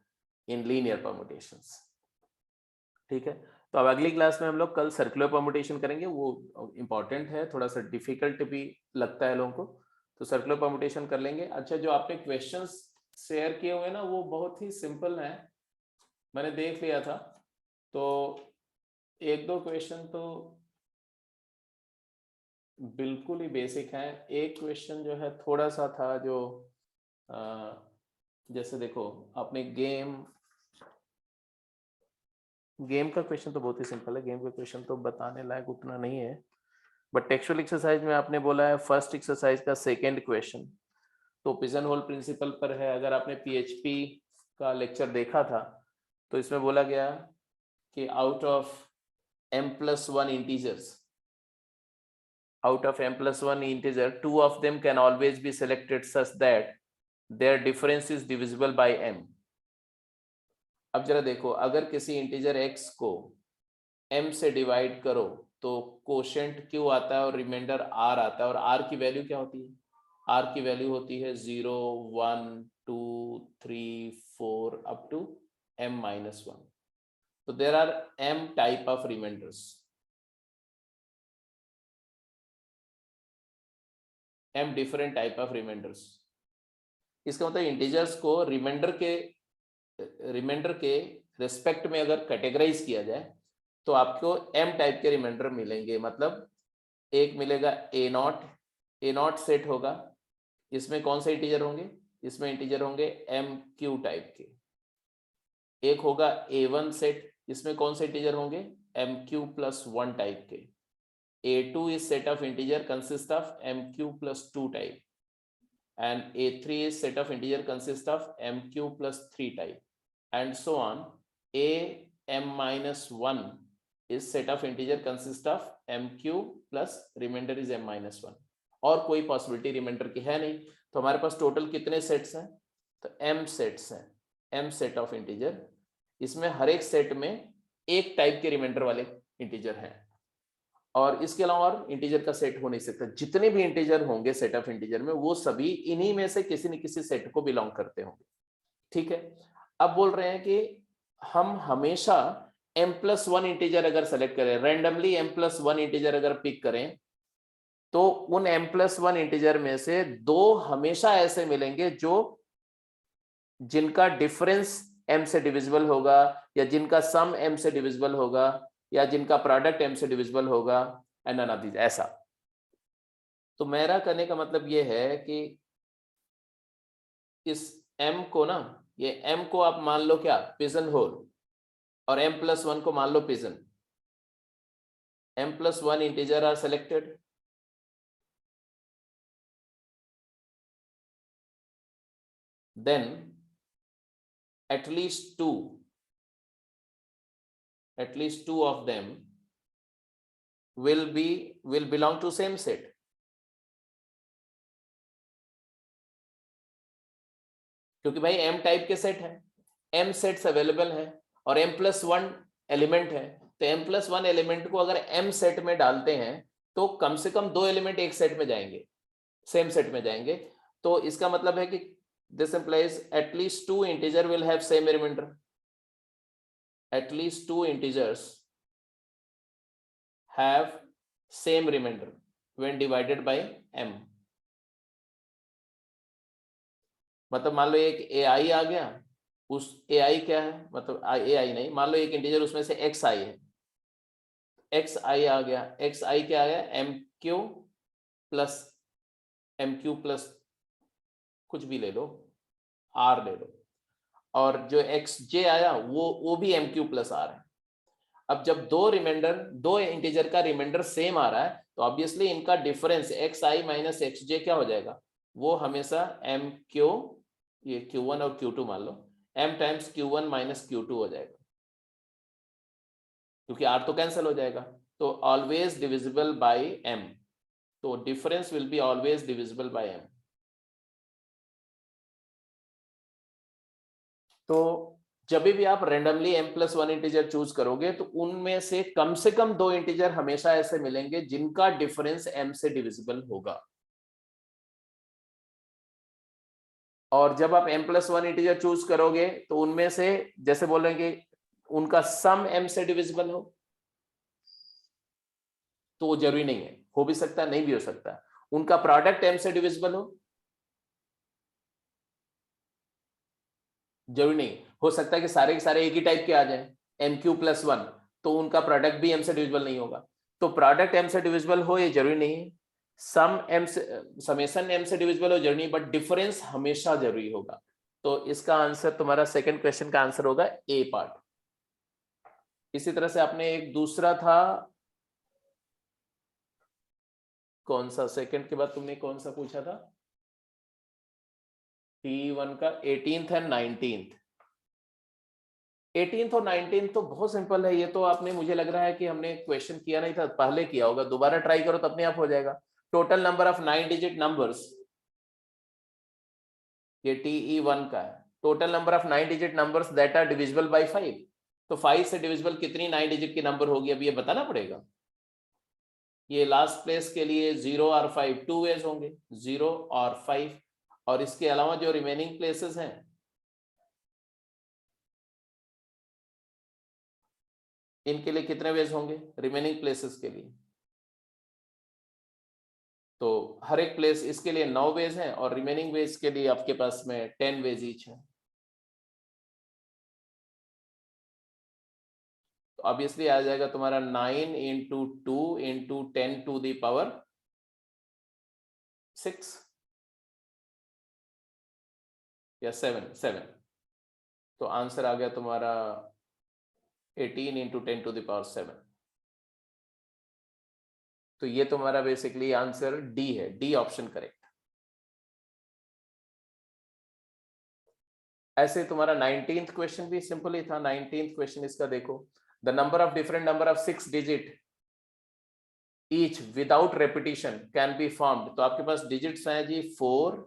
in linear permutations, ठीक है। तो अब अगली क्लास में हम लोग कल सर्कुलर परम्यूटेशन करेंगे, वो इंपॉर्टेंट है, थोड़ा सा डिफिकल्ट भी लगता है लोगों को, तो सर्कुलर परम्यूटेशन कर लेंगे। अच्छा, जो आपने क्वेश्चंस शेयर किए हुए ना, वो बहुत ही सिंपल है, मैंने देख लिया था। तो 1-2 क्वेश्चन तो बिल्कुल ही बेसिक है। एक क्वेश्चन जो है थोड़ा सा था, जो जैसे देखो आपने गेम का क्वेश्चन तो बहुत ही सिंपल है, गेम का क्वेश्चन तो बताने लायक उतना नहीं है, बट टेक्सचुअल एक्सरसाइज में आपने बोला है फर्स्ट एक्सरसाइज का सेकंड क्वेश्चन, तो पिजन होल प्रिंसिपल पर है। अगर आपने PHP का लेक्चर देखा था, तो इसमें बोला गया कि out of m+1 integers, out of m+1 integer, 2 of them can always be selected such that their difference is divisible by m. अब जरा देखो, अगर किसी इंटीजर x को m से डिवाइड करो तो कोशेंट q आता है और रिमाइंडर r आता है, और r की वैल्यू क्या होती है? r की वैल्यू होती है 0, 1, 2, 3, 4 up to m-1. So there are m type of remainders, m different type of remainders. इसका मतलब इंटीजर्स को रिमाइंडर के रिस्पेक्ट में अगर कैटेगराइज किया जाए तो आपको m टाइप के रिमाइंडर मिलेंगे। मतलब एक मिलेगा a0 सेट होगा, इसमें कौन से इंटीजर होंगे? इसमें इंटीजर होंगे mq टाइप के। एक होगा a1 सेट, इसमें कौन से इंटीजर होंगे? mq+1 टाइप के। a2 is set of integer consist of mq+2 type, and a3 is set of integer consist of mq+3 type, and so on. m-1 is set of integer consist of mq plus remainder is m-1, और कोई possibility reminder की है नहीं। तो हमारे पास total कितने sets हैं? तो m सेट्स हैं, m सेट ऑफ इंटीजर। इसमें हर एक सेट में एक टाइप के रिमाइंडर वाले इंटीजर हैं, और इसके अलावा और इंटीजर का सेट हो नहीं सकता। जितने भी इंटीजर होंगे सेट ऑफ इंटीजर में, वो सभी इन्हीं में से किसी न किसी सेट को बिलोंग करते होंगे, ठीक है। अब बोल रहे हैं कि हम हमेशा m+1 इंटीजर अगर सेलेक्ट करें, रैंडमली m+1 इंटीजर अगर पिक करें, तो उन m+1 इंटीजर में से 2 हमेशा ऐसे मिलेंगे जो जिनका डिफरेंस m से डिविजिबल होगा, या जिनका सम m से डिविजिबल होगा, या जिनका प्रोडक्ट m से डिविजिबल होगा, एंड नन ऑफ दीज, ऐसा। तो मेरा कहने का मतलब ये है कि इस m को ना, ये m को आप मान लो क्या, पिजन होल, और m+1 को मान लो pigeon. m+1 integer are selected, then at least two of them will belong to same set. क्योंकि भाई m टाइप के सेट है, m सेट्स अवेलेबल है और m+1 एलिमेंट है, तो m+1 एलिमेंट को अगर m सेट में डालते हैं तो कम से कम 2 एलिमेंट एक सेट में जाएंगे, सेम सेट में जाएंगे। तो इसका मतलब है कि this implies at least 2 integer will have same remainder. At least 2 integers have same remainder when divided by m. मतलब मान लो एक ai आ गया, उस ai क्या है, मतलब ai नहीं, मान लो एक इंटीजर उसमें से xi है, xi आ गया, xi क्या आ गया, mq प्लस कुछ भी ले लो, r ले लो, और जो xj आया वो भी mq प्लस r है। अब जब दो इंटीजर का रिमाइंडर सेम आ रहा है तो ऑब्वियसली इनका डिफरेंस xi माइनस xj क्या हो जाएगा, वो हमेशा mq, ये q1 और q2 मान लो, m times q1 minus q2 हो जाएगा, क्योंकि r तो कैंसिल हो जाएगा। तो ऑलवेज डिविजिबल बाय m, तो difference will be always divisible by m। तो जब भी आप रेंडमली m+1 इंटीजर चूज करोगे तो उनमें से कम 2 इंटीजर हमेशा ऐसे मिलेंगे जिनका डिफरेंस m से डिविजिबल होगा। और जब आप m+1 इंटीजर चूज करोगे तो उनमें से जैसे बोल रहे हैं कि उनका सम m से डिविजिबल हो, तो वो जरूरी नहीं है, हो भी सकता है नहीं भी हो सकता। उनका प्रोडक्ट m से डिविजिबल हो, जरूरी नहीं, हो सकता है कि सारे के सारे एक ही टाइप के आ जाएं, mq+1, तो उनका प्रोडक्ट भी m से डिविजिबल नहीं होगा। तो प्रोडक्ट m से डिविजिबल हो ये जरूरी नहीं है, समेशन m से डिविजिबल हो जरूरी नहीं, बट डिफरेंस हमेशा जरूरी होगा। तो इसका आंसर तुम्हारा सेकंड क्वेश्चन का आंसर होगा ए पार्ट। इसी तरह से आपने एक दूसरा था, कौन सा, सेकंड के बाद तुमने कौन सा पूछा था, T1 का 18th एंड 19th। 18th और 19th तो बहुत सिंपल है, ये तो आपने, मुझे लग रहा है कि हमने क्वेश्चन किया नहीं था, पहले किया होगा, दोबारा ट्राई करो तो अपने आप हो जाएगा। Total number of 9 digit numbers, ये TE1 का है, total number of 9 digit numbers that are divisible by 5। तो 5 से डिविजिबल कितनी 9 डिजिट की नंबर होगी, अब ये बताना पड़ेगा। ये लास्ट प्लेस के लिए 0 और 5 2 वेज होंगे, 0 और 5, और इसके अलावा जो रिमेनिंग प्लेसेस हैं इनके लिए कितने वेज होंगे रिमेनिंग प्लेसेस के लिए, तो हर एक प्लेस इसके लिए 9 वेज हैं और रिमेनिंग वेज के लिए आपके पास में 10 वेज ईच है। तो ऑब्वियसली आ जाएगा तुम्हारा 9 into 2 into 10 to the power 6 या 7। तो आंसर आ गया तुम्हारा 18 इंटू 10 टू द पावर 7। तो ये तुम्हारा बेसिकली आंसर डी है, डी ऑप्शन करेक्ट। ऐसे तुम्हारा 19th क्वेश्चन भी सिंपल ही था। 19th क्वेश्चन इसका देखो, the number of different number of 6 digit each without repetition can be formed. तो आपके पास डिजिट्स हैं जी 4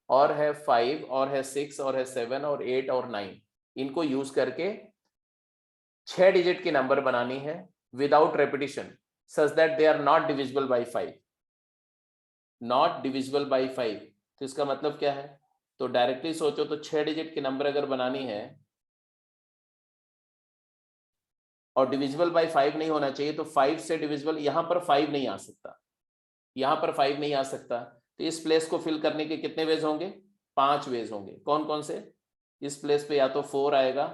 और है 5 और है 6 और है 7 और 8 और 9। इनको यूज करके 6 डिजिट की नंबर बनानी है without repetition, such that they are not divisible by 5, not divisible by 5। तो इसका मतलब क्या है, तो डायरेक्टली सोचो तो 6 डिजिट की नंबर अगर बनानी है और डिविजिबल बाय 5 नहीं होना चाहिए, तो 5 से डिविजिबल, यहां पर 5 नहीं आ सकता, यहां पर 5 नहीं आ सकता। तो इस प्लेस को फिल करने के कितने वेज होंगे, 5 वेज होंगे। कौन कौन से, इस प्लेस पे या तो 4 आएगा,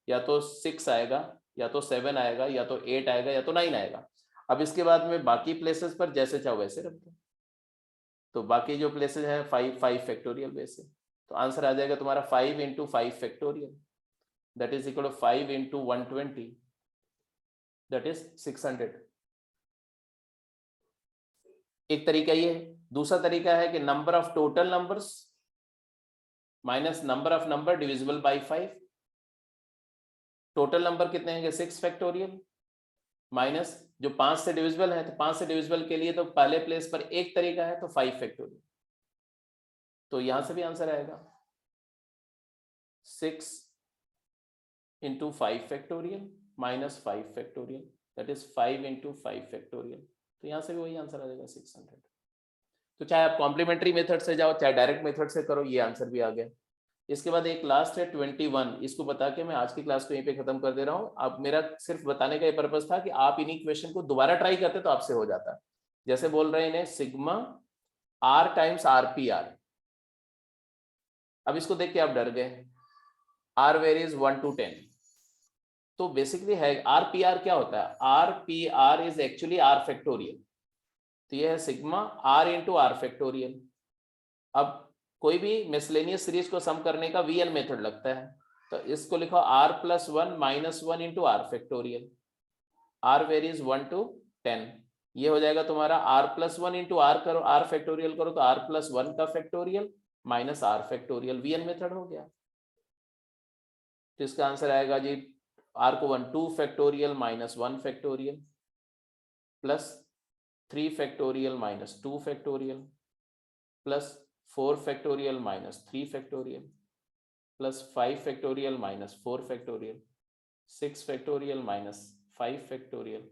या तो 6 आएगा, या तो 7 आएगा, या तो 8 आएगा, या तो 9 आएगा। अब इसके बाद में बाकी प्लेसेस पर जैसे चाहो वैसे रख दो। तो बाकी जो प्लेसेस हैं 5 फैक्टोरियल वैसे, तो आंसर आ जाएगा तुम्हारा 5 into 5 factorial, that is equal to 5 into 120, that is 600। एक तरीका ये है। दूसरा तरीका है कि number of total numbers minus number of number divisible by 5। Total number कितने होंगे 6 फैक्टोरियल, माइनस जो 5 से डिविजिबल है, तो 5 से डिविजिबल के लिए तो पहले प्लेस पर एक तरीका है, तो 5 फैक्टोरियल। तो यहां से भी आंसर आएगा 6 into 5 factorial minus 5 factorial, that is 5 into 5 factorial. तो यहां से भी वही आंसर आ जाएगा 600। तो चाहे आप कॉम्प्लीमेंट्री मेथड से जाओ चाहे डायरेक्ट मेथड से करो, ये आंसर भी आ गया। इसके बाद एक लास्ट है 21, इसको बता के मैं आज की क्लास को यहीं पे खत्म कर दे रहा हूँ। अब मेरा सिर्फ बताने का ये पर्पस था कि आप इन्हीं क्वेश्चन को दोबारा ट्राई करते तो आपसे हो जाता। जैसे बोल रहे हैं इन्हें सिग्मा आर टाइम्स आरपीआर। अब इसको देख के आप डर गए, आर वेरीज 1 to 10। तो बेसिकली है आरपीआर क्या होता है, RPR is actually R factorial. तो ये है sigma R into R factorial. अब कोई भी मिसलेनियस सीरीज को सम करने का वीएन मेथड लगता है, तो इसको लिखो R plus 1 minus 1 into R factorial, R varies 1 to 10। ये हो जाएगा तुम्हारा आर प्लस 1 इंटू आर करो, आर फैक्टोरियल करो, तो आर प्लस 1 का factorial minus R factorial, VN method हो गया। तो इसका आंसर आएगा जी आर को 2 factorial minus 1 factorial plus 3 factorial minus 2 factorial plus 4 factorial minus 3 factorial plus 5 factorial minus 4 factorial 6 factorial minus 5 factorial.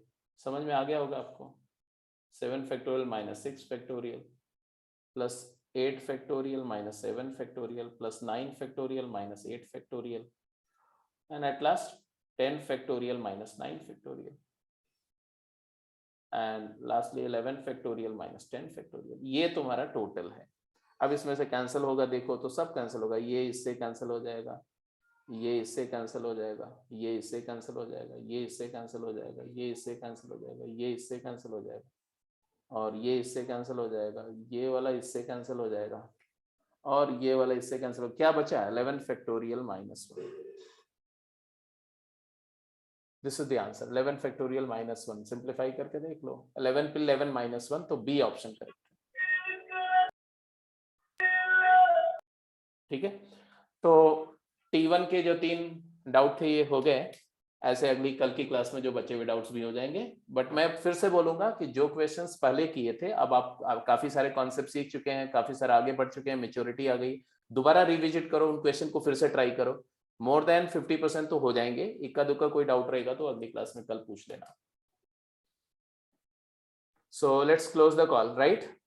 समझ में आ गया होगा आपको। 7 factorial minus 6 factorial plus 8 factorial minus 7 factorial plus 9 factorial minus 8 factorial and at last 10 factorial minus 9 factorial and lastly 11 factorial minus 10 factorial। ये तुम्हारा total है। अब इसमें से कैंसिल होगा, देखो तो सब कैंसिल होगा, ये इससे कैंसिल हो जाएगा, ये इससे कैंसिल हो जाएगा, ये इससे कैंसिल हो जाएगा, ये इससे कैंसिल हो जाएगा, ये इससे कैंसिल हो जाएगा, ये इससे कैंसिल हो जाएगा, और ये इससे कैंसिल हो जाएगा, ये वाला इससे कैंसिल हो जाएगा, और ये वाला इससे कैंसिल हो। क्या बचा 11 factorial minus 1। This is the answer 11 factorial minus 1। Simplify करके देख लो, 11 पे 11 माइनस 1, तो बी ऑप्शन करेक्ट। ठीक है, तो T1 के जो 3 डाउट थे ये हो गए। ऐसे अगली कल की क्लास में जो बचे हुए डाउट्स भी हो जाएंगे। बट मैं फिर से बोलूंगा कि जो क्वेश्चंस पहले किए थे, अब आप काफी सारे कॉन्सेप्ट सीख चुके हैं, काफी सारे आगे बढ़ चुके हैं, मेच्योरिटी आ गई। दोबारा रिविजिट करो, उन क्वेश्चन को फिर से ट्राई करो। मोर देन 50% तो हो जाएंगे। इक्का दुक्का कोई डाउट रहेगा तो अगली क्लास में कल पूछ लेना। So let's close the call, right.